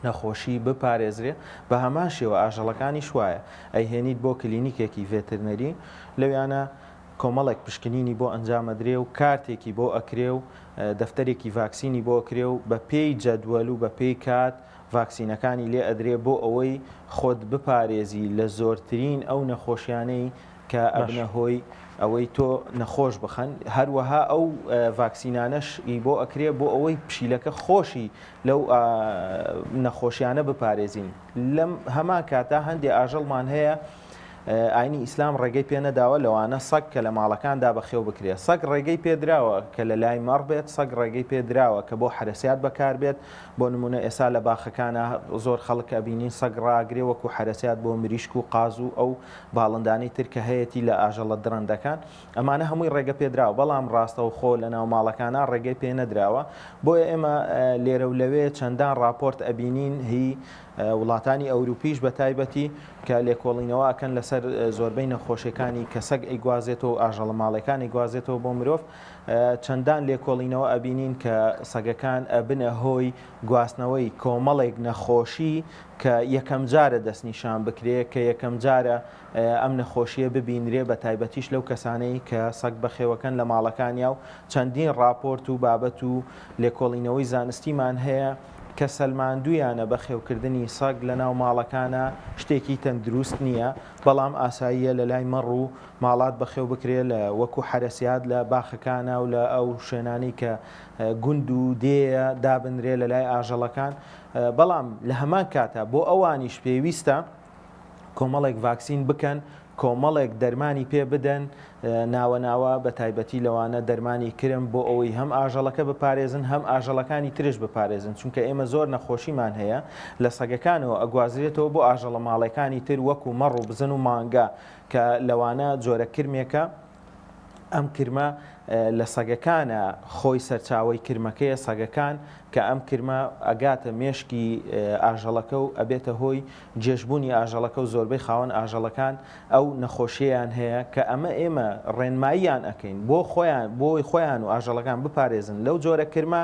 نەخۆشی بپارێزرێ بە هەمان شێوە ئاژەڵەکانی شوایە ئەیهێنیت بۆ کلینیکێکی ڤێتەرنەری لەویانە کۆمەڵێک پشکنینی بۆ ئەنجامەدرێ و کارتێکی بۆ ئەکرێ و دەفتەرێکی ڤاکسینی بۆ ئەکرێ و بە پێی جەدوەل و بە پێی کات ڤاکسینەکانی لێ ئەدرێ بۆ ئەوەی خۆت بپارێزی لە زۆرترین ئەو نەخۆشیانەی کە ئەبنە هۆی ئەوەی تۆ نەخۆش بخەن هەروەها ئەو ڤاکسینانەش بۆ ئەکرێ بۆ ئەوەی پشیلەکە خۆشی لەو نەخۆشیانە بپارێزین لەم هەمان کاتا هەندێک ئاژەڵمان هەیە ئاینی ئیسلام ڕێگەی پێ نەداوە لەوانە سەگ کە لە ماڵەکاندا بەخێو بکرێت سەگ ڕێگەی پێدراوە کە لە لای مەڕ بێت سەگ ڕێگەی پێدراوە کە بۆ حرەسیات بەکار بێت بۆ نمونە ئێستا لە باخەکانە زۆر خەڵک ئەبینین سەگ ڕاگرێ وەکو حرەسیات بۆ مریشک و قاز و ئەو باڵندانەی تر کە هەیەی لە ئاژەڵە درەندەکان ئەمانە هەمووی ڕێگە پێدراوە بەڵام ڕاستە و خۆ لە ناو ماڵەکانە ڕێگەی پێ نەدراوە بۆیە ئێمە لێرە و لەوێ چەندان راپۆرت ئەبینین هی وڵاتانی ئەوروپیش بە تایبەتی کە لێکۆڵینەوە ئەکەن لەسەر زۆربەی نەخۆشیەکانی کە سەگ ئەیگوازێتەوە و ئاژەڵە ماڵەکان ئەیگوازێتەوە بۆ مرۆڤ چەندان لێکۆڵینەوە ئەبینین کە سەگەکان ئەبنە هۆی گواستنەوەی کۆمەڵێک نەخۆشی کە یەکەم جارە دەستنیشان بکرێ کە یەکەم جارە ئەم نەخۆشیە ببینرێ بە تایبەتیش لەو کەسانەی کە سەگ بەخێوەکەن لە ماڵەکانیا و چەندین راپۆرت و بابەت و لێکۆڵینەوەی زانستیمان هەیە کە سەلماندویانە بە خێوکردنی سەگ لە ناو ماڵەکانە شتێکی تەندروست نییە بەڵام ئاساییە لە لای مەڕ و ماڵات بەخێو بکرێ لە وەکو حرەسیات لە باخەکانە و لە ئەو شوێنانی کە گوند و دێە دابنرێ لە لای ئاژەڵەکان بەڵام لە هەمان کاتە بۆ ئەوانیش پێویستە کۆمەڵێک ڤاکسین بکەن کۆمەڵێک دەرمانی پێ بدەن ناوە ناوە بە تایبەتی لەوانە دەرمانی کرم بۆ ئەوەی هەم ئاژەڵەکە بپارێزن هەم ئاژەڵەکانی ترش بپارێزن چونکە ئێمە زۆر نەخۆشیمان هەیە لە سەگەکانەوە ئەگوازرێتەوە بۆ ئاژەڵە ماڵەکانی تر وەکو مەڕ و بزن و مانگا کە لەوانە جۆرە کرمێکە ئەم کرمە لە سەگەکانە خۆی سەرچاوی کرمەکەیە سەگەکان کە ئەم کرمە ئەگاتە مێشکی ئاژەڵەکە و ئەبێتە هۆی جێژبوونی ئاژەڵەکە و زۆربەی خاوەن ئاژەڵەکان ئەو نەخۆشییان هەیە کە ئەمە ئێمە ڕێنماییان ئەەکەین بۆی خۆیان و ئاژەڵەکان بپارێزن لەو جۆرە کرمە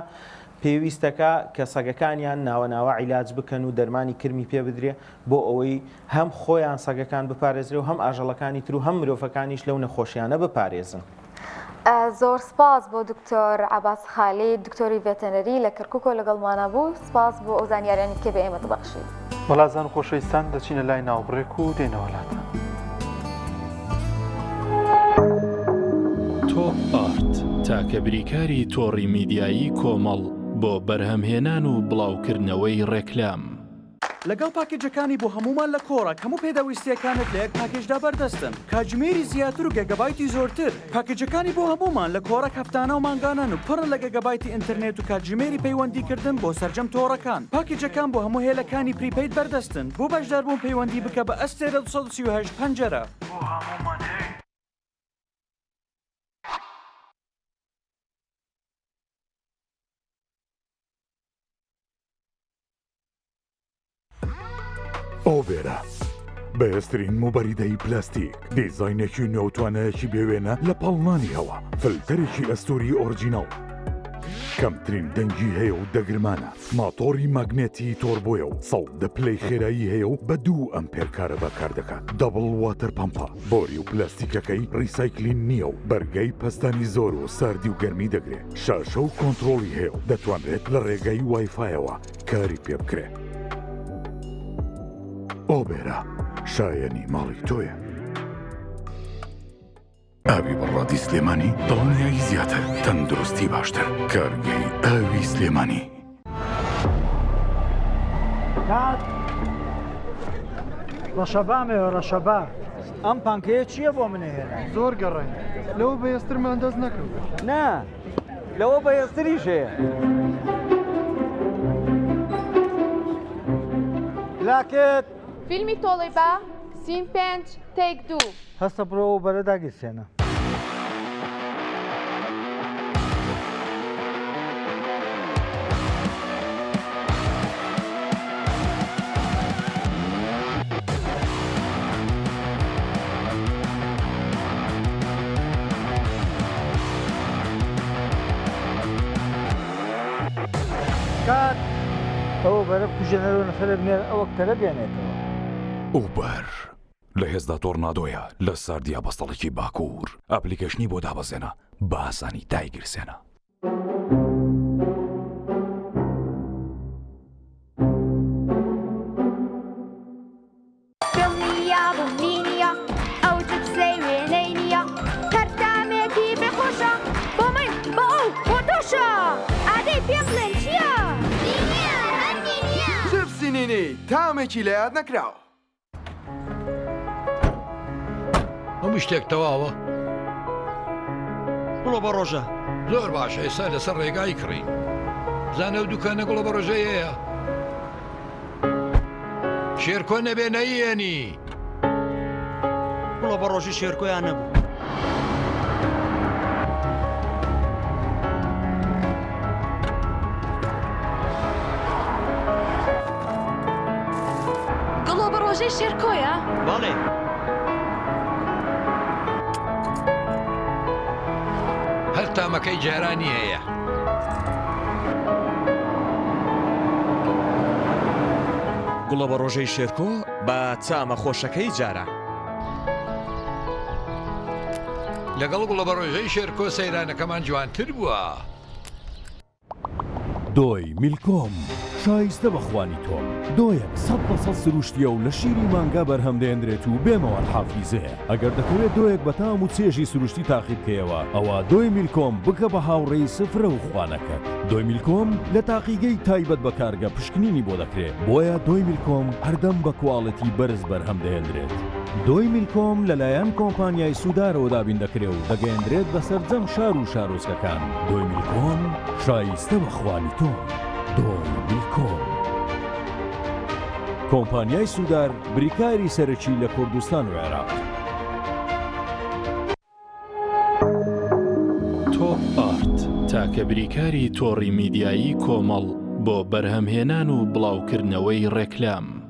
پێویستەکە کە سەگەکانیان ناوەناوە عیلاج بکەن و دەرمانی کرمی پێ بدرێ بۆ ئەوەی هەم خۆیان سەگەکان بپارێزرێ و هەم ئاژەڵەکانی تر و هەم مرۆڤەکانیش لەو نەخۆشیانە بپارێزن. زۆر سپاس بۆ دکتۆر عەباس خالید دکتۆری ڤێتەنەری لە کەرکووکۆ لەگەڵمانە بوو سپاس بۆ ئەو زانیاریانی کە بە ئێمە دەبەخشید. وەڵازان خۆشەویستان دەچینە لای ناوبڕێک و دێنەوەلاتە. تۆپ ئارت تاکە بریکاری تۆڕی میدیایی کۆمەڵ بۆ بەرهەمهێنان و بڵاوکردنەوەی ڕێکلام. لەگەڵ پاکێجەکانی بۆ هەمومان لە کۆڕک هەموو پێداویستیەکانت لە یەک پاکێجدا بەردەستن کاتژمێری زیاتر و گەگەبایتی زۆرتر پاکێجەکانی بۆ هەمومان لە کۆڕک هەفتانە و مانگانان و پڕە لە گەگەبایتی ئینتەرنێت و کاتژمێری پەیوەندیکردن بۆ سەرجەم تۆڕەکان پاکێجەکان بۆ هەموو هێلەکانی پریپەید بەردەستن بۆ بەشداربوون پەیوەندی بکە بە ئەستێرە 238 پەنجەرە بۆ هەمومان هەیە. ئۆڤێرە بەهێزترین موبەریدەی پلاستیک دیزاینێکی نێوتوانەیەکی بێوێنە لە پەڵمانی هەوە فلتەرێکی ئەستوری ئۆرجینەڵ کەمترین دەنگی هەیە و دەگرمانە ماتۆری ماگنێتی تۆربۆیە و 100 پلەی خێرایی هەیە و بە 2 ئەمپێر کارە بەکار دەکات دەبڵ واتەر پەمپە بۆری و پلاستیکەکەی ڕیسایکلین نییە و بەرگەی پەستانی زۆر و ساردی و گەرمی دەگرێت شاشە و کۆنتترۆلی هەیە و دەتوانرێت لە ڕێگەی وایفایەوە کاری پێ بکرێت ئۆبێرا شایەنی ماڵی تۆیە ئاوی بەڕادی سلێمانی دڵنیایی زیاتر تەندروستی باشتر کارگەی ئاوی سلێمانی ڕەشەبامێ ڕەشەبا ئەم پانکەیە چییە بۆ منێهێنا زۆر گەڕێن لەوە بەهێزترمان دەست نەکەوت نا لەوە بەهێزتریش هەیە لاکێت فیلمی تۆڵی بە سیم 5 تێک 2 هەستە بڕەوە بەرە داگیرسێنە کات ئەوە بەرە کوژێنەرەوە نەفرە بنێر ئەوە کتەرە بێنێتەوە ئوبەر لە هێزدا تۆرنادۆیە لە ساردیا بەستەڵێکی باکوور ئەپلیکەشنی بۆ دابەزێنە بە ئاسانی دایگرسێنە دڵنیا بوونینیە ئەو جبسەی وێنەی نییە هەرتامێکی بێخۆشە بۆ من بۆ ئەو بۆ تۆشە ئادەی پێم بڵێن چییە؟ جبسی نینی تامێکی لە یاد نەکراوە هەموو شتێک تەواوە گوڵە بە ڕۆژە زۆر باشە ئێستا لەسەر ڕێگای کڕین زانە و دوکانە گوڵە بە ڕۆژەیەیە شێرکۆ نەبێ نەیێنی گوڵە بە ڕۆژی شێرکۆیان نەبوو گڵۆ بە ڕۆژەی شێرکۆیە؟ باڵێ هەر تامەکەی جارانی هەیە گوڵە بە ڕۆژەی شێرکۆ بە چامە خۆشەکەی جارە لەگەڵ گوڵە بە ڕۆژەی شێرکۆ سەیرانەکەمان جوانتر بووە دۆی میلکۆم شایستە بەخوانی تۆم دۆیەک 100% سروشتیە و لە شیری مانگا بەرهەم دێنرێت و بێمەوە حافیزەیە ئەگەر دەکەوێت دۆیەک بە تام و چێژی سروشتی تاقیب بکەیەوە ئەوە دۆی میلکۆم بکە بە هاوڕێی سفرە و خوانەکەت دۆی میلکۆم لە تاقیگەی تایبەت بە کارگە پشکنینی بۆ دەکرێت بۆیە دۆی میلکۆم هەردەم بە کواڵەتی بەرز بەرهەم دێنرێت دۆی میلکۆم لەلایەن کۆمپانیای سوودارەوە دابین دەکرێت و دەگەیەندرێت بەسەر جەم شار و شارۆچکەکان دۆی میلکۆم شایستە بەخوانی تۆم دۆی میلکۆم کۆمپانیای سوودار بریکاری سەرەکی لە کوردستان و عێراق تۆپ ئارت تاکە بریکاری تۆڕی میدیایی کۆمەڵ بۆ بەرهەمهێنان و بڵاوکردنەوەی ڕێکلام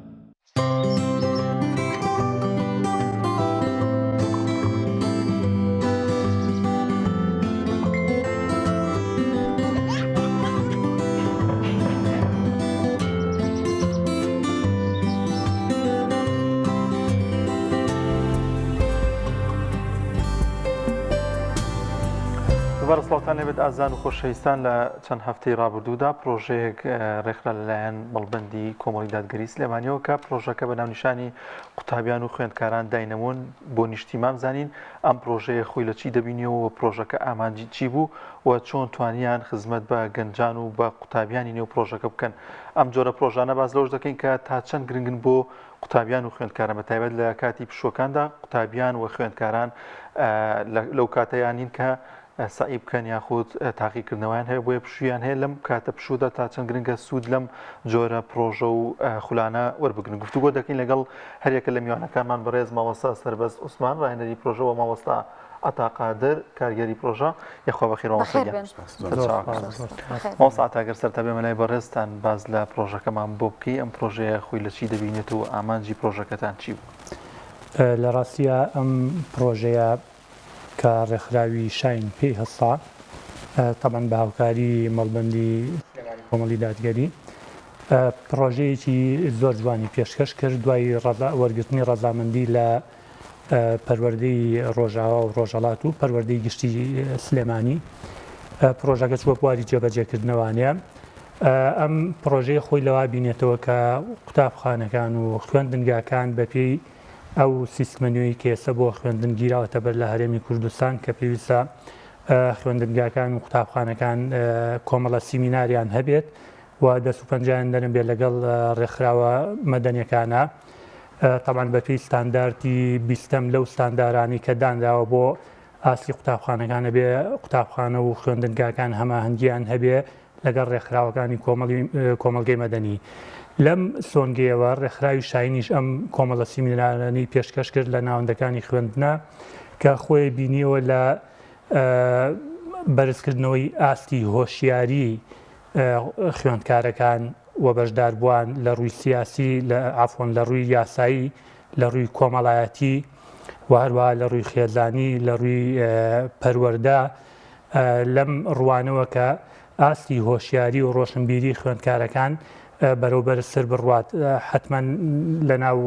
بەرزڵاوتان لێبێت ئازان و خۆشەویستان لە چەند هەفتەی ڕابردوودا پرۆژەیەک ڕێکخرا لەلایەن بەڵبەندی کۆمەڵی دادگەری سلێمانیەوە کە پرۆژەکە بە ناونیشانی قوتابیان و خوێندکاران داینەمون بۆ نیشتیمام زانین ئەم پرۆژەیە خۆی لە چی دەبینیەوە پرۆژەکە ئامانجی چی بوو و چۆن توانیان خزمەت بە گەنجان و بە قوتابیانی نێو پرۆژەکە بکەن ئەم جۆرە پرۆژانە باز لەوش دەکەین کە تا چەند گرنگن بۆ قوتابیان و خوێندکاران بەتایبەت لە کاتی پشوەکاندا قوتابیان و خوێندکاران لەو کاتەیانین کە سعی بکەن یاخود تاقیکردنەوەیان هەیە بۆیە پشویان هەیە لەم کاتە پشودا تا چەند گرنگە سوود لەم جۆرە پرۆژە و خولانە وەربگرن گفتوگۆ دەکەین لەگەڵ هەرێکە لە میوانەکانمان بەڕێز مامۆستا سەربەز عوسمان ڕاهێنەری پرۆژە و مامۆستا ئاتاقادر کارگەری پرۆژە یەخوا بەخێر مامۆستا ئاتاگەر سەرتا بێمە لای بەڕێزتان باز لە پرۆژەکەمان بۆ بکەی ئەم پرۆژەیە خۆی لە چی دەبینێت و ئامانجی پرۆژەکەتان چی بوو؟ لە ڕاستیە ئەم پرۆژەیە کە ڕێکخراوی شاین پێی هەستا تەبەن بە هاوکاری مەڵبەندی کۆمەڵی دادگەری پرۆژەیەکی زۆر جوانی پێشکەش کرد دوای وەرگرتنی ڕەزامەندی لە پەروەردەی ڕۆژاوا و ڕۆژهەڵات و پەروەردەی گشتی سلێمانی پرۆژەکە چوە بواری جێبەجێکردنەوانەیە ئەم پرۆژەی خۆی لەوا بینێتەوە کە قوتابخانەکان و خوێندنگاکان بەپێی ئەو سیستمەنیۆی کێسە بۆ خوێندن گیراوەتە بەر لە هەرێمی کوردستان کە پێویستە خوێندنگاکان و قوتابخانەکان کۆمەڵە سیمیناریان هەبێت و دەست و پەنجیان دەرم بێت لەگەڵ ڕێکخراوە مەدەنیەکانە تەمان بەپێی ستانداردی بیستەم لەو ستاندارانی کە دانراوە بۆ ئاسی قوتابخانەکانە بێ قوتابخانە و خوێندنگاکان هەماهەنگیان هەبێ لەگەڵ ڕێکخراوەکانی کۆمەلگەی مەدەنی لەم سۆنگەیەوە ڕێکخراوی شاینیش ئەم کۆمەڵە سیمینارانی پێشکەش کرد لە ناوەندەکانی خوێندنە کە خۆی بینیەوە لە بەرزکردنەوەی ئاستی هۆشیاری خوێندکارەکان و بەشداربووان لە ڕووی سیاسی لە ئافۆن لە ڕووی یاسایی لە ڕووی کۆمەڵایەتی و هەروە لە ڕووی خێزانی لە ڕووی پەروەردە لەم ڕوانەوە کە ئاستی هۆشیاری و ڕۆشنبیری خوێندکارەکان بەرەوبەر سەر بڕوات حتمما لە ناو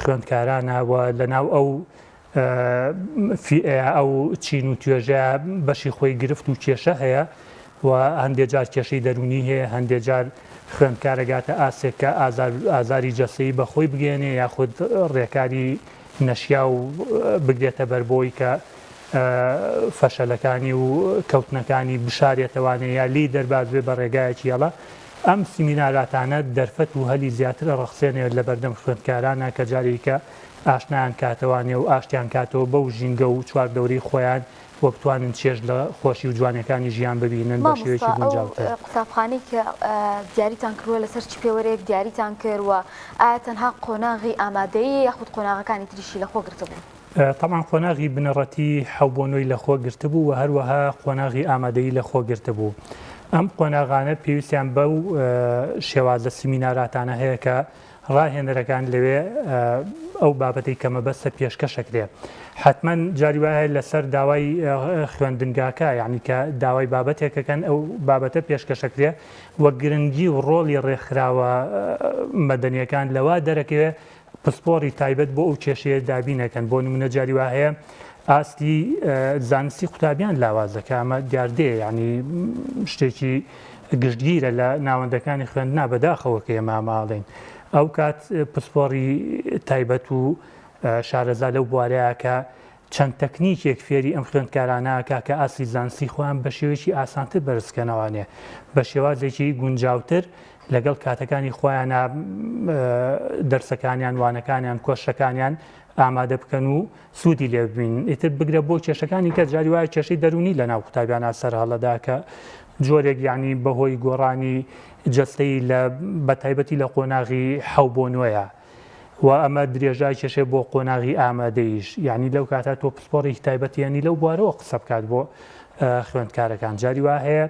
خوێندکارانە و لە ناو ئەو چین و توێژە بەشی خۆی گرفت و کێشە هەیە و هەندێک جار کێشەی دەرونی هەیە هەندێک جار خوێندکارەگاتە ئاسێک کە ئازاری جەسەیی بەخۆی بگەێنێ یاخود ڕێکاری نەشیا و بگرێتە بەربۆی کە فەشەلەکانی و کەوتنەکانی بشارێتەوانێ یا لی دەرباز بێ بە ڕێگایەکی هەڵە ئەم سیمیناراتانە دەرفەت و هەلی زیاتر ڕەخسێنێت لە بەردەم خوێندکارانە کە جارێکە ئاشنایان کاتەوانێ و ئاشتیان کاتەوە بەو ژینگە و چواردەوری خۆیان وە بتوانن چێژ لە خۆشی و جوانەکانی ژیان ببینن بە شێوەیەکی گونجاوتر. قوتابخانەی کە دیاریتان کردووە لەسەر چ پێوەرێک دیاریتان کردووە ئایا تەنها قۆناغی ئامادەیی یاخود قۆناغەکانی تریشی لەخۆ گرتبوو؟ تەمان قۆناغی بنەڕەتی حەوبۆنەوەی لەخۆ گرتبوو و هەروەها قۆناغی ئامادەیی لەخۆ گرتبوو. ئەم قۆناغانە پێویستیان بەو شێوازە سیمیناراتانە هەیە کە ڕاهێنەرەکان لەوێ ئەو بابەتی کە مەبەستە پێشکەشەکرێ حتمما جاری وایە لەسەر داوای خوێندنگاکە یعنی کە داوای بابەتێکەکەن ئەو بابەتە پێشکەشەکرێ وە گرنگی و ڕۆڵی ڕێکخراوە مەدەنیەکان لەوا دەرەکەوێ پسپۆری تایبەت بۆ ئەو کێشەیە دابینەکەن بۆ نمونە جاری وا هەیە ئاستی زانستی قوتابیان لاوازەکە ئەمە دیاردەیە ینی شتێکی گشتگیرە لە ناوەندەکانی خوێندنا بەداخەوە کە ئێمە ماڵین ئەو کات پسپۆری تایبەت و شارەزا لەو بوارەیە کە چەند تەکنیکێک فێری ئەم خوێندکارانەکە کە ئاسی زانستی خۆیان بە شێوەیەکی ئاسانتر بەرزکەنەوانێ بە شێوازێکی گونجاوتر لەگەڵ کاتەکانی خۆیان دەرسەکانیان وانەکانیان کۆشەکانیان ئامادە بکەن و سوودی لێ ببین ئیتر بگرە بۆ کێشەکانی کە جاری وایە کێشەی دەرونی لە ناو قوتابیانە سەر هەڵەدا کە جۆرێک یعنی بەهۆی گۆڕانی جەستەی لە بەتایبەتی لە قۆناغی حەوبۆنوەیە و ئەمە درێژای کێشێ بۆ قۆناغی ئامادەیش یعنی لەو کاتە تۆ پسپۆڕێکی تایبەتیانی لەو بوارەوە قسە بکات بۆ خوێندکارەکان جاری وا هەیە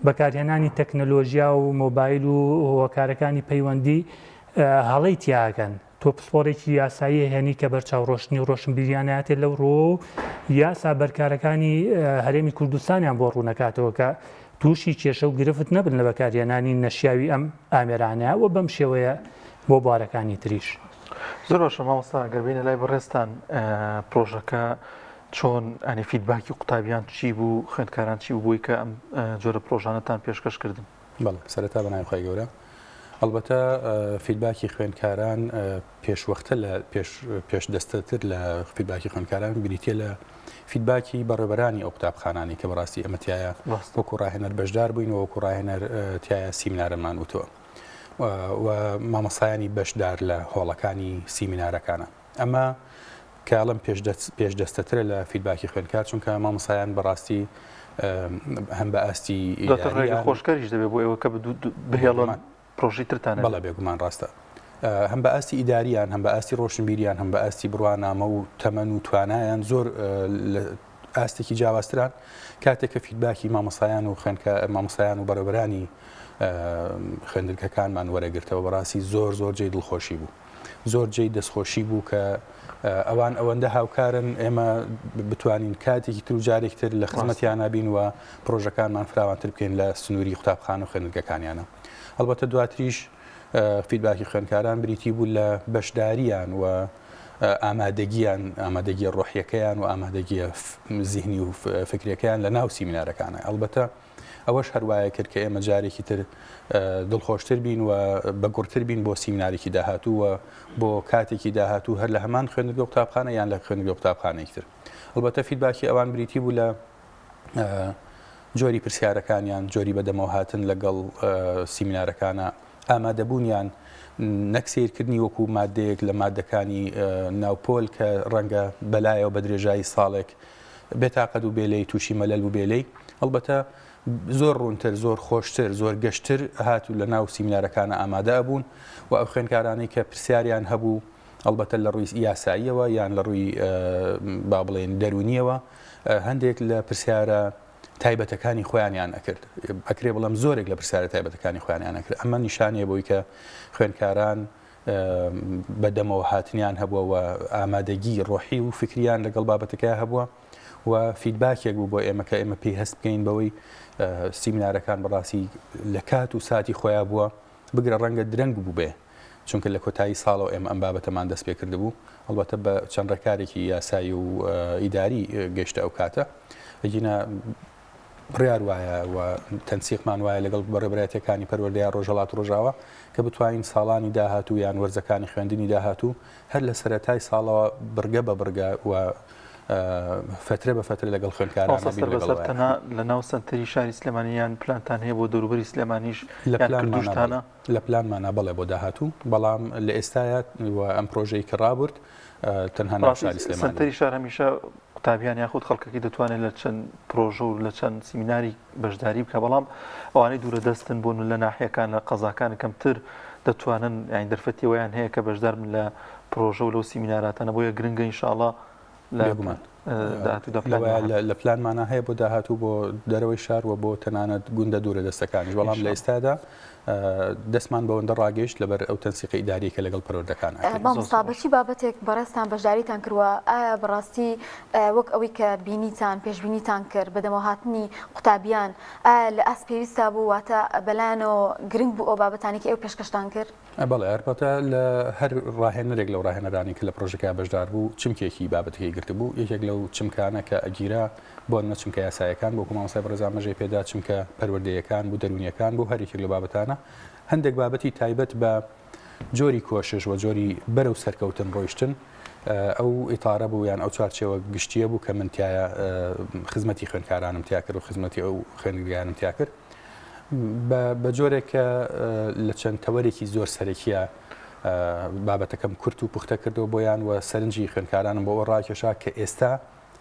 بەکارهێنانی تەکنەلۆژیا و مۆبایل و هۆکارەکانی پەیوەندی هەڵەی تیاکەن تۆ پسپۆرێکی یاسایی هێنی کە بەرچاوڕۆشنی و ڕۆشنبیریانەتێ لەو ڕۆ یاسا بەرکارەکانی هەرێمی کوردستانیان بۆ ڕوونەکاتەوە کە تووشی کێشە و گرفت نەبن لە بەکارهێنانی نەشیاوی ئەم ئامێرانەیە و بەم شێوەیە بۆ بوارەکانی تریش. زۆر باشە مامۆستا گەربینە لای بەڕێستان پرۆژەکە چۆن ئەنی فیدباکی قوتابیان چی بوو خوێندکاران چی بووی کە ئەم جۆرە پرۆژانەتان پێشکەش کردن؟ بەڵێ سەرەتا بەناوی خۆی گەورە ئەلبەتە فیدباکی خوێندکاران پێشوەختە لە پێش دەستەتر لە فیدباکی خوێندکاران بریتە لە فیدباکی بەڕێبەرانی ئەو قوتابخانانی کە بەڕاستی ئەمەتیایە وەکو ڕاهێنەر بەشدار بووین و وەکو ڕاهێنەر تایە سیمینارەمان وتووە و مامەسایانی بەشدار لە هۆڵەکانی سیمینارەکانە ئەمە کاڵم پێشدەستەترە لە فیدباکی خوێندکار چونکە مامەسایان بەڕاستی هەم بە ئاستی خۆشکەریش دەبێت بۆ ئێوە کە بهێڵن پرۆژی ترتانە بەڵێ بێگومان ڕاستە هەم بە ئاستی ئیداریان هەم بە ئاستی ڕۆشنبیریان هەم بە ئاستی بڕوانامە و تەمەن و توانایان زۆر ئاستێکی جیاوازتران کاتێک کە فیدباکی مامەسایان و مامەسایان و بەڕێوەبەرانی خوێندنگەکانمان وەرەگرتەوە بەڕاستی زۆر جێی دڵخۆشی بوو زۆر جێی دەستخۆشی بوو کە ئەوان ئەوەندە هاوکارن ئێمە بتوانین کاتێکی تر و جارێکتر لە خزمەتیان نبین و پرۆژەکانمان فراوانتر بکەین لە سنووری قوتابخانە و خوێندنگەکانیانە. ئەلبەتە دواتریش فیدباکی خوێندکاران بریتی بوو لە بەشداریان و ئامادەگیە ڕۆحیەکەیان و ئامادەگیە زیهنی و فکرەکەیان لە ناو سیمینارەکانە. ئەلبەتە ئەوەش هەروایە کرد کە ئێمە جارێکی تر دڵخۆشتر بین و بەگوڕتر بین بۆ سیمینارێکی داهاتوو و بۆ کاتێکی داهاتوو هەر لە هەمان خوێندنگە قوتابخانە یان لە خوێندنگە قوتابخانەیەکی تر. ئەلبەتە فیدباکی ئەوان بریتی بوو لە جۆری پرسیارەکانیان، جۆری بەدەمەوە هاتن لەگەڵ سیمینارەکانە، ئامادەبوونیان نەک سیرکردنی وەکو مادەیەک لە مادەکانی ناوپۆل کە ڕەنگە بەلایەوە بە درێژایی ساڵێک بێتاقەت و بێلەی تووشی مەلەل و بێلەی. ئەلبەتە زۆر ڕوونتر، زۆر خۆشتر، زۆر گەشتر هاتوو لە ناو سیمینارەکانە ئامادە ئەبوون و ئەو خوێندکارانەی کە پرسیاریان هەبوو ئەلبەتە لە ڕووی یاساییەوە یان لە ڕووی با بڵێن دەرونیەوە هەندێک لە پرسیارە تایبەتەکانی خۆیانیان ئەکرد. ئەکرێ بڵم زۆرێک لە پرسیارە تایبەتەکانی خۆیانیان ئەکرد. ئەمە نیشانەیە بۆی کە خوێندکاران بەدەمەوە هاتنیان هەبووە و ئامادەگی ڕۆحی و فکریان لەگەڵ بابەتەکە هەبووە و فیدباکێک بوو بۆ ئێمە کە ئێمە پێی هەست بکەین بەوەی سیمینارەکان بەڕاستی لە کات و ساتی خۆیان بووە بگرە ڕەنگە درەنگ بوو بێ، چونکە لە کۆتایی ساڵەوە ئێمە ئەم بابەتەمان دەست پێ کرده بوو. ئەلبەتە بە چەند ڕێکارێکی یاسایی و ئیداری گەشتە ئەو کاتە ئەگینە بڕیار وایە و تەنسیقمان وایە لەگەڵ بەڕێبەرایەتەکانی پەروەردەیان ڕۆژهەڵات و ڕۆژاوە کە بتوانین ساڵانی داهاتوو یان وەرزەکانی خوێندنی داهاتوو هەر لە سەرەتای ساڵەوە بڕگە بە بڕگە و فترە بە فترە لەگەڵ خوێندکاران بەسەرتەنە لە ناو سنتەری شاری سلێمانیان پلانتان هەیە بۆ دەوروبەری سلێمانیش کردوشتانە لە پلانمانە بەڵێ بۆ داهاتوو، بەڵام لە ئێستاە و ئەم پرۆژەی کە ڕابرد تەنها ناو شاری سلێمانی. سنتەری شار هەمیشە قوتابیان یاخود خەڵکەکەی دەتوانێت لە چەند پرۆژە و لە چەند سیمیناری بەشداری بکە، بەڵام ئەوانەی دوورە دەستن بۆن لە ناحیەکان لە قەزاکان کەمتر دەتوانن یان دەرفەتیەوەیان هەیە کە بەشدار من لە پرۆژە و لەو سیمیناراتانە بۆیە گرنگە ئینشاءڵڵا لە پلانمانە هەیە بۆ داهاتوو بۆ دەرەوەی شار و بۆ تەنانەت گوندە دوورە دەستەکانی، بەڵام لە ئێستادا دەستمان بەوەندە ڕاگەشت لەبەر ئەو تەنسیقی ئیداریەکە لەگەڵ پەروەردەکان. مامۆستابەتی بابەتێک بەڕێستان بەشداریتان کردووە، ئایا بەڕاستی وەک ئەوەی کە بینیتان پێشبینیتان کرد بەدەمەوە هاتنی قوتابیان لە ئەس پێویستە بوو واتە بەلایەنەوە گرنگ بوو ئەو بابەتانی کە ئێوە پێشکەشتان کرد؟ بەڵێ ئەربەتە لە هەر ڕاهێنەرێک لەو ڕاهێنەرانی کە لە پرۆژەکە بەشدار بوو چمکێکی بابەتەکەی گرت بوو. یەکێک لەو چمکانە کە ئەگیرا بۆ نە چمکە یاسایەکان بۆ مامۆستا بەڕێزان مەژەی پێدا چمکە پەروەردەیەکان بوو دەرونیەکان بوو هەرێکێک لە بابەتانە هەندێک بابەتی تایبەت بە جۆری کۆشش و جۆری بەرەو سەرکەوتن ڕۆیشتن ئەو ئیتارە بوو یان ئەو چارچێوە گشتیە بوو کە من تایە خزمەتی خوێندکارانم تیا کرد و خزمەتی ئەو خوێندگەیانم تیا کرد بە جۆرێک کە لە چەند تەوەرێکی زۆر سەرەکیە بابەتەکەم کورت و پوختە کردەوە بۆیان و سەرنجی خوێندکارانم بۆ ئەوە ڕاکێشا کە ئێستا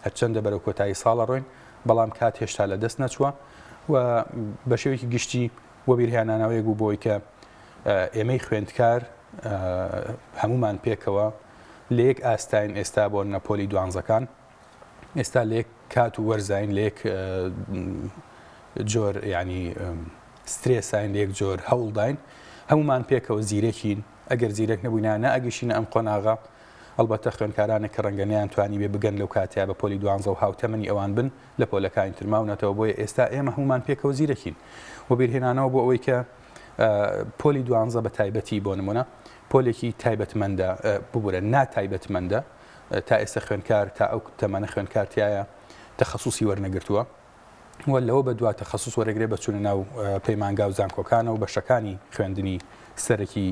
هەرچەندە بەرەو کۆتایی ساڵە ڕۆین بەڵام کات هێشتا لە دەست نەچووە و بە شێوەیەکی گشتی وە بیرهێنانەوەیەک بوو بۆی کە ئێمەی خوێندکار هەمومان پێکەوە لە یەک ئاستاین ئێستا بۆ نەپۆلی دوانزەکان ئێستا لە یەک کات و وەرزین لە یەک جۆر ینی سترێسین لە یەک جۆر هەوڵداین هەمومان پێکەوە زیرەکین ئەگەر زیرەک نەبووینە نەئەگەشینە ئەم قۆناغا ئەلبەتە خوێندکارانێک کە ڕەنگەنیان توانی بێ بگەن لەو کاتیا بە پۆلی دوانزە و هاوتەمەنی ئەوان بن لە پۆلەکانی ترماونەتەوە بۆیە ئێستا ئێمە هەمومان پێکەوە زیرەکین و بیرهێنانەوە بۆ ئەوەی کە پۆلی دوانزە بە تایبەتی بۆ نمونە پۆلێکی تایبەتمەندە ببورە ناتایبەتمەندە تا ئێستا خوێندکار تا ئەو تەمەنە خوێندکارتیایە تەخەسوسی وەرنەگرتووە و لەوە بە دوای تەخەسوس وەرەگرێ بەچوونە ناو پەیمانگا و زانکۆکانە و بەشەکانی خوێندنی سەرەکی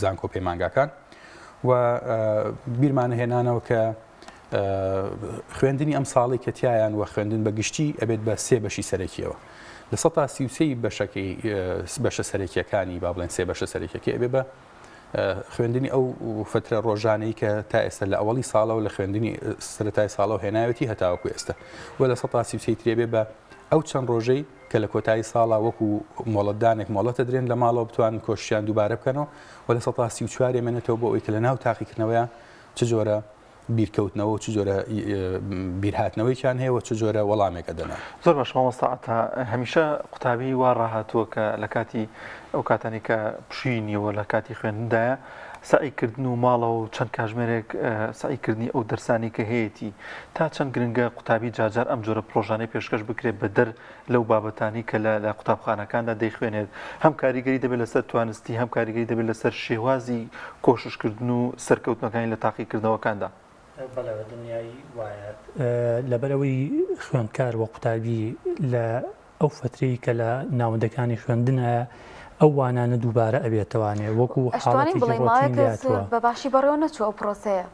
زانکۆ پەیمانگاکان و بیرمانە هێنانەوە کە خوێندنی ئەم ساڵی کە تیایان و خوێندن بە گشتی ئەبێت بە سێ بەشی سەرەکیەوە لە 133 بەشەکەی بەشە سەرەکیەکانی با بڵێن سێ بەشە سەرەکیەکە ئەبێ بە خوێندنی ئەو فترە ڕۆژانەی کە تا ئێستا لە ئەوەڵی ساڵەوە لە خوێندنی سەرەتای ساڵەوە هێناوەتی هەتاوەکو ئێستا و لە 133 ترێبێ بە ئەو چەند ڕۆژەی کە لە کۆتایی ساڵا وەکو مۆڵەتدانێک مۆڵەتە درێن لە ماڵەوە بتوان کۆشیان دووبارە بکەنەوە و لە 134 مێنێتەوە بۆ ئەوی کە لە ناو تاقیکردنەوەیە چ جۆرە بیرکەوتنەوە چ جۆرە بیرهاتنەوەیان هەیە و چ جۆرە وەڵامێکە دەنا. زۆر باش مامۆستا هەمیشە قوتابی وا ڕاهاتووە کە لە کاتی ئەو کاتانی کە پشینیەوە لە کاتی خوێندندایە سعیکردن و ماڵەوە و چەند کاژمێرێک سعیکردنی ئەو دەرسانی کە هەیەی تا چەند گرنگە قوتابی جاجار ئەم جۆرە پرۆژانەی پێشکەش بکرێت بە دەر لەو بابەتانی کە لە قوتابخانەکاندا دەیخوێنێت هەم کاریگەری دەبێت لەسەر توانستی هەم کاریگەری دەبێت لەسەر شێوازی کۆششکردن و سەرکەوتنەکانی لە تاقیکردنەوەکاندا. بەڵێ دنیایی وایە لەبەرەوەی خوێندکار وە قوتابی لە ئەو فترەی کە لە ناوەندەکانی خوێندنە ئەو وانانە دووبارە ئەبێتوانێ وەکو حاڵەتی بە باشی بەڕێوە نەچوە ئەو پرۆسەیە.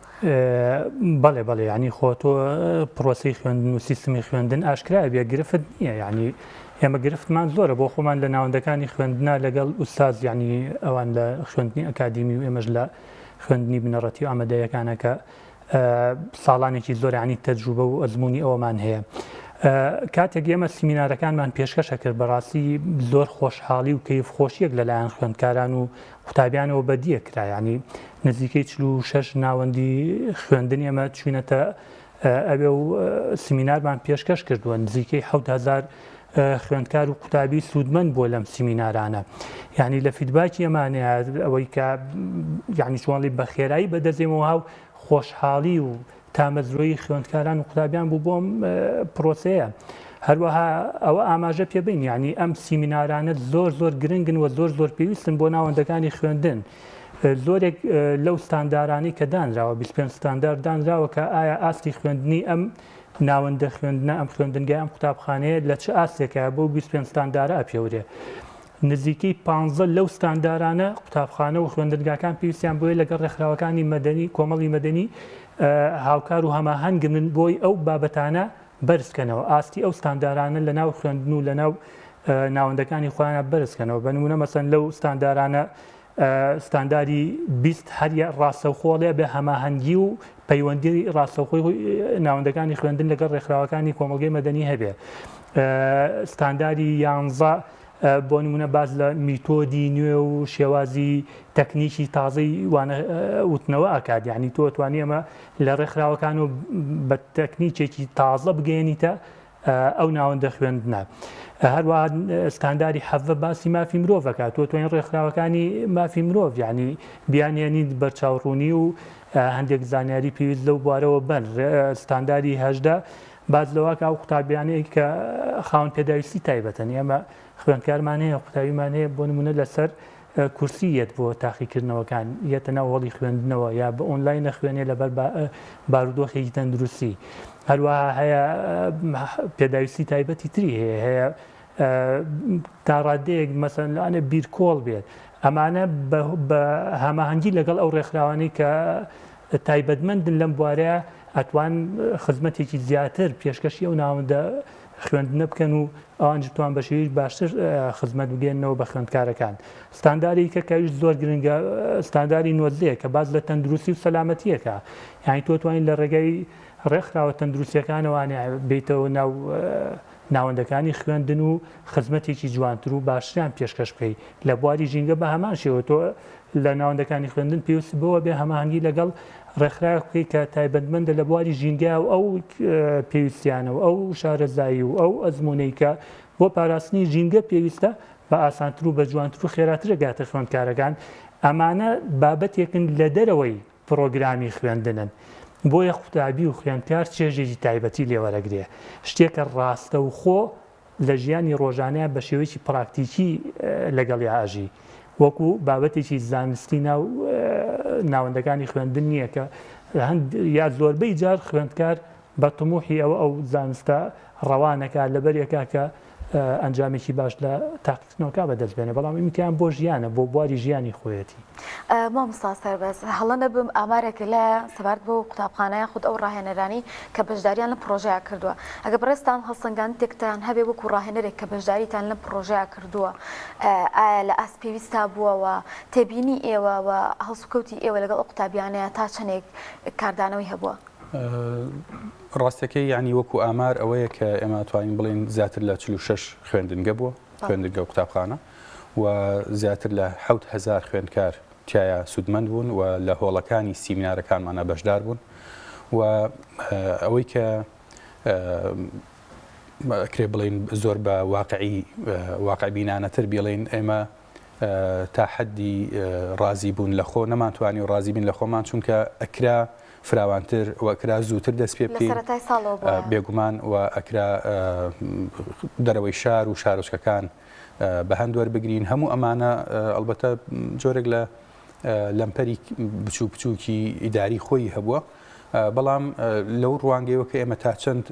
بەڵێ ینی خۆ تۆ پرۆسی خوێندن و سیستمی خوێندن ئاشکرا بێ گرفت نییە ینی ئێمە گرفتمان زۆرە بۆ خۆمان لە ناوەندەکانی خوێندنا لەگەڵ ئوستاز ینی ئەوان لە خوێندنی ئەکادیمی و ئێمەش لە خوێندنی بنەڕەتی و ئامادەیەکانەکە ساڵانێکی زۆر ینی تەجروبە و ئەزمموی ئەوەمان هەیە. کاتێک ئێمە سیمینارەکانمان پێشکەشە کرد بەڕاستی زۆر خۆشحاڵی و کەیف خۆشیەک لەلایەن خوێندکاران و قوتابیانەوە بەدیە کرا ینی نزیکەی 46 ناوەندی خوێندن ئێمە چوینەتە ئەوێ و سیمینارمان پێشکەش کردووە نزیکەی 7000 خوێندکار و قوتابی سوودمەند بۆ لەم سیمینارانە ینی لە فیدباکی ئەمانەیە ئەوەی کە یعنی چۆنڵی بە خێرایی بەدەزێمەوە هاو خۆشحاڵی و تامەزرۆی خوێندکاران و قوتابیان بوو بۆم پرۆسەیە هەروەها ئەوە ئاماژە پێبین ینی ئەم سیمینارانە زۆر گرنگن و زۆر پێویستن بۆ ناوەندەکانی خوێندن زۆرێک لەو ستاندارانی کە دانراوە 25 ستاندار دانراوە کە ئایا ئاستی خوێندنی ئەم ناوەندە خوێندنە ئەم خوێندنگای ئەم قوتابخانەیە لە چه ئاستێکە بۆ 25 ستاندارە ئەپێورێ نزیکەی 15 لەو ستاندارانە قوتابخانە و خوێندنگاکان پێویستیان بۆیە لەگەڵ ڕێکخراوەکانی مەدەنی کۆمەڵی مەدەنی هاوکار و هەماهەنگ من بۆی ئەو بابەتانە بەرزکەنەوە ئاستی ئەو ستاندارانە لە ناو خوێندن و لە ناو ناوەندەکانی خۆیانە بەرزکەنەوە بە نمونە مەسەن لەو ستاندارانە ستانداری 20 هەریە ڕاستەوخۆڵێ بە هەماهەنگی و پەیوەندی ڕاستەوخۆی ناوەندەکانی خوێندن لەگەڵ ڕێکخراوەکانی کۆمەلگەی مەدەنی هەبێ ستانداری 11 بۆ نمونە باز لە میتۆدی نوێ و شێوازی تەکنیکی تازەی وتنەوە ئاکات ینی تۆ توانی ئەمە لە ڕێکخراوەکان و بە تەکنیکێکی تازە بگەێنیتە ئەو ناوەندە خوێندنە هەروە ستانداری حەڤە باسی مافی مرۆڤەکە تۆ توانین ڕێکخراوەکانی مافی مرۆڤ ینی بیانێنی بەرچاوڕوونی و هەندێک زانیاری پێویست لەو بوارەوە بن ستانداری هەژدە باز لەوەکە ئەو قوتابیانەیە کە خاوەن پێداویستی تایبەتەن ئێمە خوێندکارمان هەیە قوتابیمان هەیە بۆ نمونە لەسەر کورسیەت بۆ تاقیکردنەوەکان یەتە ناو هەڵی خوێندنەوە یا بە ئۆنلاین نەخوێنێ لەبەر بارودۆخێکی تەندروستی هەروەها هەیە پێداویستی تایبەتی تری هەیە تا ڕادەیەک مەسەلانە بیرکۆڵ بێت ئەمانە بە هەماهەنگی لەگەڵ ئەو ڕێکخراوانی کە تایبەتمەندن لەم بوارەیە ئەتوان خزمەتێکی زیاتر پێشکەشی ئەو ناوەندە خوێندنە بکەن و ئەوان توان بە شێوەیەکی باشتر خزمەت بگەێنەوە بە خوێندکارەکان ستانداری کە کاویش زۆر گرنگە ستانداری نۆزەیە کە باز لە تەندروستی و سەلامەتیەکە یانی تۆ توانین لە ڕێگەی ڕێکخراوە تەندروستیەکانەوەوانێ بێتەوە ناوەندەکانی خوێندن و خزمەتێکی جوانتر و باشتریان پێشکەش بکەیت لە بواری ژینگە بە هەمان شێوە تۆ لە ناوەندەکانی خوێندن پێویست بەوە بێ هەماهەنگی لەگەڵ ڕێکخراوێک بکەیت کە تایبەتمەندە لە بواری ژینگە و ئەو پێویستیانەوە ئەو شارەزایی و ئەو ئەزمونەی کە بۆ پاراستنی ژینگە پێویستە بە ئاسانتر و بە جوانتر و خێراترە گاتە خوێندکارەکان ئەمانە بابەتێکن لە دەرەوەی پرۆگرامی خوێندنن بۆیە قوتابی و خوێندکار چێژێکی تایبەتی لێوەرەگرێ شتێکە ڕاستە و خۆ لە ژیانی ڕۆژانەیە بە شێوەیەکی پراکتیکی لەگەڵ یاژی وەکو بابەتێکی زانستی ناوەندەکانی خوێندن نییە کە یا زۆربەی جار خوێندکار بە تموحی ئەو زانستە ڕەوانەکە لەبەرێکە کە ئەنجامێکی باش لە تاقیکردنەوەکە بەدەستبێنێ بەڵام ئیمکان بۆ ژیانە بۆ بواری ژیانی خۆیەتی مامۆستا سەربەز هەڵە نەبم ئامارێک لە سەبارەت بۆ قوتابخانەیە خود ئەو ڕاهێنەرانی کە بەشداریان لە پرۆژەیە کردووە ئەگە بەڕێستان هەڵسەنگان تێکتان هەبێ وەکو ڕاهێنەرێک کە بەشداریتان لە پرۆژەیە کردووە ئایا لە ئاست پێویستا بووەوە تێبینی ئێوە و هەڵسوکەوتی ئێوە لەگەڵ ئەو قوتابیانەیە تا چەندێک کاردانەوەی هەبووە ڕاستەکەی ینی وەکو ئامار ئەوەیە کە ئێمە توانین بڵین زیاتر لە 46 خوێندنگە بووە خوێندنگە قوتابخانە و زیاتر لە 7000 خوێندکار تایە سوودمەند بوون و لە هۆڵەکانی سیمینارەکانمانە بەشدار بوون و ئەوەی کە کرێ بڵین زۆر بە واقعی بینانەتر بڵین ئێمە تا حەدی ڕازی بوون لە خۆ نەمانتوانی و ڕازی بین لە خۆمان چونکە ئەکرا فراوانتر و ئەکرا زووتر دەست پێ بکەین بێگومان و ئەکرا دەرەوەی شار و شارۆچکەکان بە هەند وەربگرین هەموو ئەمانە ئەلبەتە جۆرێک لە لەمپەری بچوو بچووکی ئیداری خۆی هەبووە بەڵام لەو ڕوانگەیەوە کە ئێمە تا چەند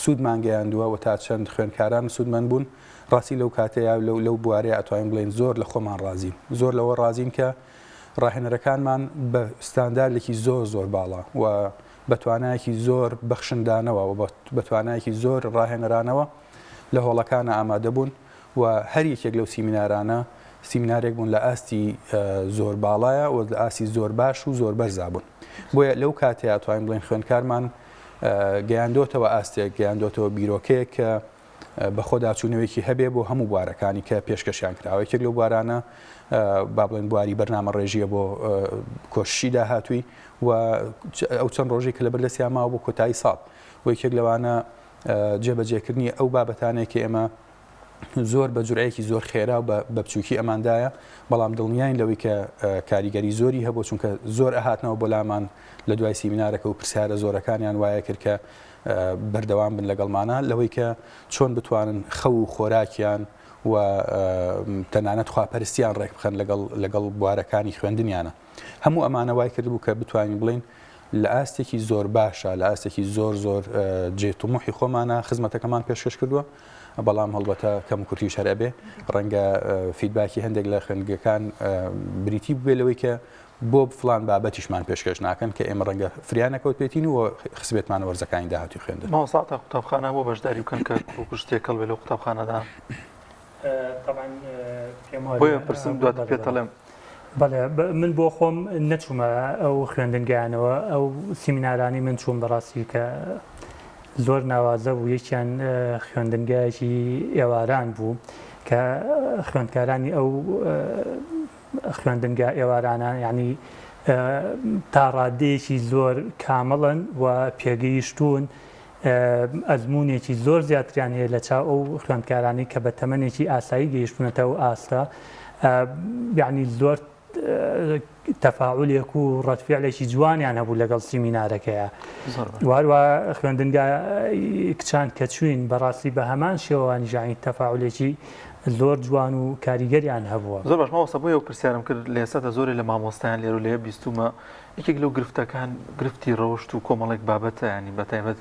سوودمان گەیاندووە و تا چەند خوێندکاران سوودمەند بوون ڕاستی لەو کاتەیە لەو بوارەیە ئەتوانین بڵێن زۆر لە خۆمان ڕازین زۆر لەوە ڕازین کە ڕاهێنەرەکانمان بە ستانداردێکی زۆر باڵا و بەتوانایەکی زۆر بەخشندانەوە و بەتوانایەکی زۆر ڕاهێنەرانەوە لە هۆڵەکانە ئامادە بوون و هەر یەکێک لەو سیمینارانە سیمینارێک بوون لە ئاستی زۆر باڵایە و لە ئاستی زۆر باش و زۆر بەرزا بوون بۆیە لەو کاتەیە توانین بڵێن خوێندکارمان گەیاندۆتەوە ئاستێک گەیاندۆتەوە بیرۆکەیەک کە بە خۆداچوونەوەیکی هەبێ بۆ هەموو بوارەکانی کە پێشکەشیان کراوە یەکێک لەو بوارانە با بڵێن بواری بەرنامە ڕێژیە بۆ کۆششی داهاتووی و ئەو چەند ڕۆژێک کە لەبەر دەستیان ماوە بۆ کۆتایی ساڵ و یەکێک لەوانە جێبەجێکردنی ئەو بابەتانەیە کە ئێمە زۆر بە جورعەیەکی زۆر خێرا و بە بچووکی ئەماندایە بەڵام دڵنیاین لەوەی کە کاریگەری زۆری هەبوو چونکە زۆر ئەهاتنەوە بۆ لامان لە دوای سیمینارەکە و پرسیارە زۆرەکانیان وایە کرد کە بەردەوام بن لەگەڵمانە لەوەی کە چۆن بتوانن خەو و خۆراکیان و تەنانەت خواپەرستیان ڕێک بخەن لەگەڵ بوارەکانی خوێندنیانە هەموو ئەمانە وای کردبوو کە بتوانین بڵین لە ئاستێکی زۆر باشە لە ئاستێکی زۆر جێتومحی خۆمانە خزمەتەکەمان پێشکەش کردووە بەڵام هەڵبەتە کەم کورتی شەرە بێ ڕەنگە فیدباکی هەندێک لە خوێندگەکان بریتی بێ لەوەی کە بۆ فلان بابەتیشمان پێشکەش ناکەن کە ئێمە ڕەنگە فریانەکەوت پێێتین و خزمێتمان وەرزەکانی داهاتی خوێندن ماوەساتە قوتابخانە بۆ بەشداری بکەن کە کوشتێکەڵ بێ لە قوتابخانەدا بۆیە پرسم دواتر پێتەڵێم بەڵێ من بۆ خۆم نەچوومە ئەو خوێندنگیانەوە ئەو سیمینارانی من چووم بەڕاستی کە زۆر ناوازە بوو یەکیان خوێندنگایەکی ئێواران بوو کە خوێندکارانی ئەو خوێندنگا ئێوارانە یعنی تا ڕادەیەکی زۆر کامەڵن و پێگەیشتون ئەزمونێکی زۆر زیاتریان هەیە لە چاو ئەو خوێندکارانی کە بە تەمەنێکی ئاسایی گەیشتونەتەوە ئاستا یعنی زۆر تەفاعولێک و ڕەتفعلێکی جوانیان هەبوو لەگەڵ سیمینارەکەیە واروە خوێندنگا کچان کە چوین بەڕاستی بە هەمان شێوەوانی ژانی تەفاعولێکی زۆر جوان و کاریگەریان هەبووە زۆر باش ماوەستا بۆ یەو پرسیارم کرد لە ئێستادا زۆرێ لە مامۆستایان لێرە لێ بیستومە یەکێک لەو گرفتەکان گرفتی ڕەوشت و کۆمەڵێک بابەتە ینی بەتایبەت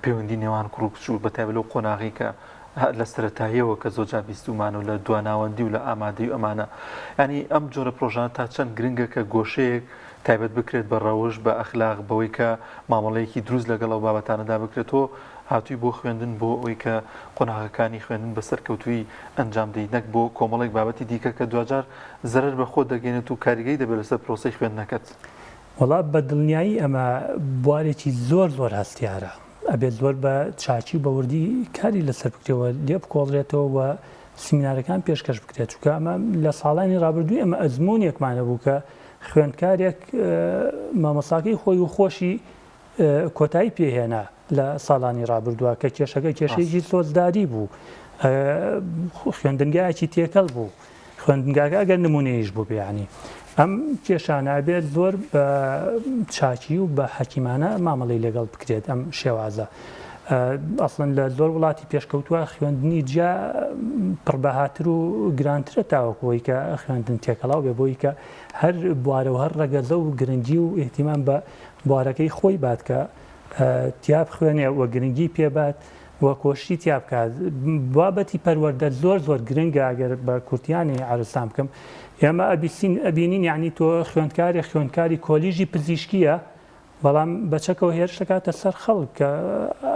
پەیوەندی نێوان کوڕ و کچوو بەتایبەت لەو قۆناغی کە لە سەرەتاییەوە کە زۆر جا بیستومان و لە دواناوەندی و لە ئامادەی و ئەمانە ینی ئەم جۆرە پرۆژانە تا چەند گرنگە کە گۆشەیەک تایبەت بکرێت بە ڕەوش بە ئەخلاق بەوەی کە مامەڵەیەکی دروست لەگەڵ ئەو بابەتانەدا بکرێتەوە هاتووی بۆ خوێندن بۆ ئەوی کە قۆناغەکانی خوێندن بەسەر کەوتوی ئەنجام دەیت نەک بۆ کۆمەڵێک بابەتی دیکە کە دوجار زەرەر بە خۆ دەگەێنێت و کاریگەی دەبێت لەسەر پرۆسەی خوێندنەکەت وڵا بە دڵنیایی ئەمە بوارێکی زۆر هەستیارە ئەبێت زۆر بە چاچی و بەوردی کاری لەسەر بکرێەوە لێ بکۆڵرێتەوە و سیمینارەکان پێشکەش بکرێت چونکە ئەمە لە ساڵانی ڕابردووی ئەمە ئەزمونێکمانە بوو کە خوێندکارێک مامەساکەی خۆی و خۆشی کۆتایی پێهێنا لە ساڵانی ڕابردووە کە کێشەکە کێشەیەکی سۆزداری بوو خوێندنگایەکی تێکەڵ بوو خوێندنگاکە ئەگەر نمونەیەش بوو بیانی ئەم کێشانە بێت زۆر بە چاچی و بە حەکیمانە مامەڵی لەگەڵ بکرێت ئەم شێوازە ئەسڵەن لە زۆر وڵاتی پێشکەوتووە خوێندنی جا پڕبەهاتر و گرانترە تاوەکەوەی کە خوێندن تێکەڵاو بێ بۆی کە هەر بوارە و هەر ڕەگەزە و گرنگی و احتیمام بە بوارەکەی خۆی بات کە تیاب خوێنێ وە گرنگی پێبات وە کۆشتی تیا بکات بابەتی پەروەردە زۆر گرنگە ئەگەر بە کورتیانی عرستان بکەم ئێمە ئەبینین یعنی تۆ خوێندکاری کۆلیژی پزیشکیە بەڵام بەچەکەەوە هێرش دەکاتە سەر خەڵک کە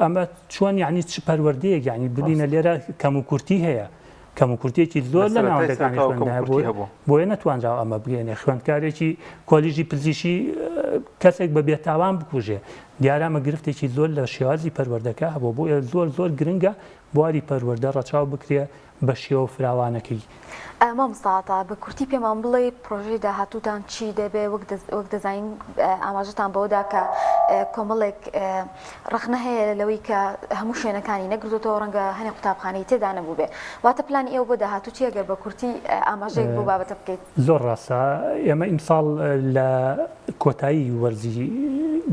ئەمە چۆن یعنی چ پەروەردەیەک یعنی ببینە لێرە کەم و کورتی هەیە کەم و کورتێکی زۆر لە ناوەندەکانی خوێندنە بۆیە نەتوانراوە ئەمە بگەێنێ خوێندکارێکی کۆلیژی پزیشی کەسێک بە بێتاوان بکوژێ دیارامە گرفتێکی زۆر لە شێوازی پەروەردەکە هەبوو بۆیە زۆر گرنگە بواری پەروەردە ڕەچاو بکرێ بە شێوە فراوانەکەی مامۆستا بە کورتی پێمان بڵێ پرۆژەی داهاتووتان چی دەبێ وەک دەزین ئاماژەتان بەوەدا کە کۆمەڵێک ڕخنە هەیە لەوەی کە هەموو شوێنەکانی نەگرتەوە ڕەنگە هەنێ قوتابخانەی تێدا نەبوو بێ واتە پلانی ئێوە بۆ داهاتوو چی ئەگەر بە کورتی ئاماژەیەک بۆ بابەتە بکەیت زۆر ڕاستە ئێمە ئیمساڵ لە کۆتایی وەرزی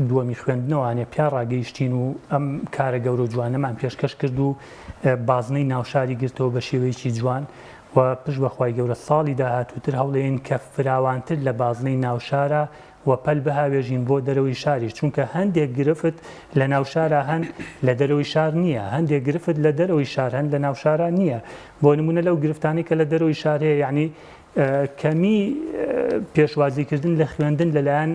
دووەمی خوێندنەوەوانێ پیا ڕاگەیشتین و ئەم کارە گەورە و جوانەمان پێشکەش کرد و بازنەی ناوشاری گرتەوە بە شێوەیەکی جوان و پشت بەخوای گەورە ساڵی داهاتووتر هەوڵێن کە فراوانتر لە بازنەی ناوشارە و پەل بەهاوێژین بۆ دەرەوەی شاریش چونکە هەندێک گرفت لە ناوشارە هەن لە دەرەوەی شار نییە هەندێک گرفت لە دەرەوەی شار هەن لە ناوشارە نییە بۆ نمونە لەو گرفتانی کە لە دەرەوەی شار هەیە یعنی کەمی پێشوازیکردن لە خوێندن لەلایەن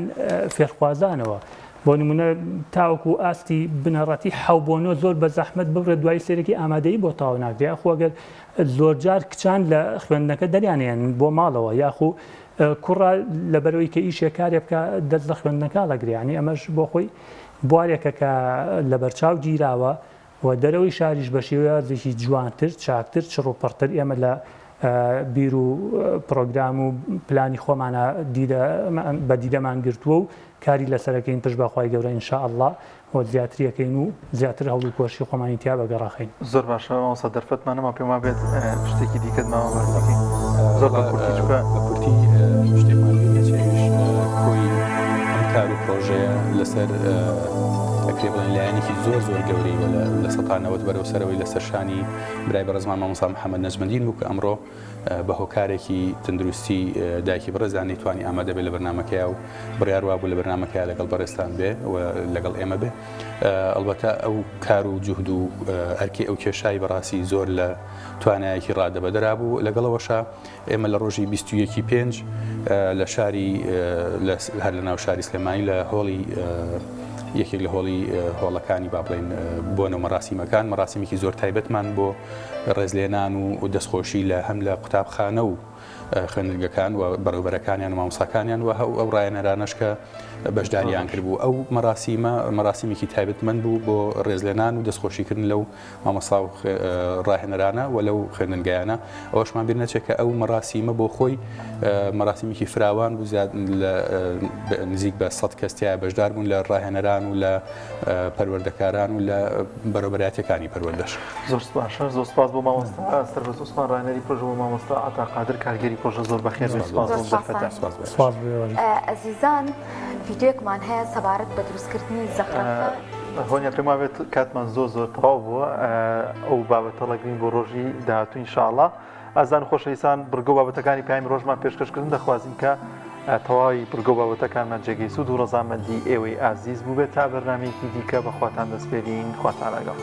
فێرخوازانەوە بۆ نمونە تاوەکو ئاستی بنەڕەتی حەوبۆنۆ زۆر بە زەحمەت ببرە دوای سێرەکی ئامادەی بۆ تاو ناکرێ خۆگەر زۆرجار کچان لە خوێندنەکە دەریانیان بۆ ماڵەوە یاخو کوڕە لەبەرەوەی کە ئیشێک کارێ بکە دەست لە خوێندنەکە لەگریانی ئەمەش بۆ خۆی بوارێکە کە لە بەرچاو گیراوە و دەرەوەی شاریش بە شێوازێکی جوانتر چاکتر چڕوپڕتر ئێمە لە بیر و پرۆگرام و پلانی خۆمانە بە دیدەمان گرتووە و کاری لەسەرەکەین پشت بەخوای گەورە ئینشاءالله و زیاتریەکەین و زیاتر هەوڵ و کۆشی خۆمانی تیا بەگەڕاخین زۆر باشە مامۆستا دەرفەتمانەما پێما بێت شتێکی دیکەت ماوە زۆر بە کورتی بە کورتی شتێکمان بێتێش کۆی ئەم کار و پرۆژەیە لەسەر ئەکرێ بڵێن لایەنێکی زۆر گەورەی لە سەتانەوەت بەرەو سەرەوەی لەسەر شانی برای بەڕێزمان مامۆستا محەممەد نەجمەدین بوو کە ئەمڕۆ بە هۆکارێکی تەندروستی دایکی بەڕێزانی توانی ئامادە بێت لە بەرنامەکەیە و بڕیاروا بوو لە بەرنامەکەیە لەگەڵ بەڕێستان بێ و لەگەڵ ئێمە بێ ئەلبەتە ئەو کار و جوهد و ئەرکی ئەو کێشای بەڕاستی زۆر لە توانایەکی ڕادەبەدرا بوو لەگەڵەوەشە ئێمە لە ڕۆژی 21 پێنج لە شاری هەر لە ناو شاری سلێمانی لە هۆڵی یەکێک لە هۆڵەکانی با بڵێن بۆنەوە مەراسیمەکان مەراسیمێکی زۆر تایبەتمان بۆ ڕێزلێنان و دەستخۆشی لە هەم لە قوتابخانە و خوێندنگەکان و بەڕێوەبەرەکانیان و مامۆستاکانیان و ئەو ڕایەنەرانەش کە بەشداریان کرد بوو ئەو مەراسیمێکی تایبەتمەند بوو بۆ ڕێزلێنان و دەستخۆشیکردن لەو مامۆستا و ڕاهێنەرانە و لەو خوێندنگەیانە ئەوەشمان بیر نەچێت کە ئەو مەراسیمە بۆ خۆی مەراسیمێکی فراوان بوو نزیک بە 100 کەستیایە بەشدار بوون لە ڕاهێنەران و لە پەروەردەکاران و لە بەرەوبەرایەتەکانی پەروەردەش زۆر باشە زۆر سپاس بۆ مامۆستا سەربەز عوسمان ڕاهێنەری پرۆژە بۆ مامۆستا عەتا قادر کارگەری پرۆژە زۆر بەخێر سپاس بۆ دەرفەتە ئەزیزان ڤیدیۆکمان هەیە سەبارەت بە دروستکردنی زەخرەفە هۆنیا پێما بێت کاتمان زۆر تەواو بووە ئەو بابەتە ڕەگرین بۆ ڕۆژی داهاتوو ئینشاءڵڵا ئازان خۆشەویستان بڕگە بابەتەکانی پایم ڕۆژمان پێشکەشکردن دەخوازیم کە تەواوی بڕگە بابەتەکانمان جێگەی سوود و ڕەزامەندی ئێوەی ئازیز بوو بێت تا بەرنامەیەکی دیکە بەخواتان دەستپێرین خواتان لەگەڵ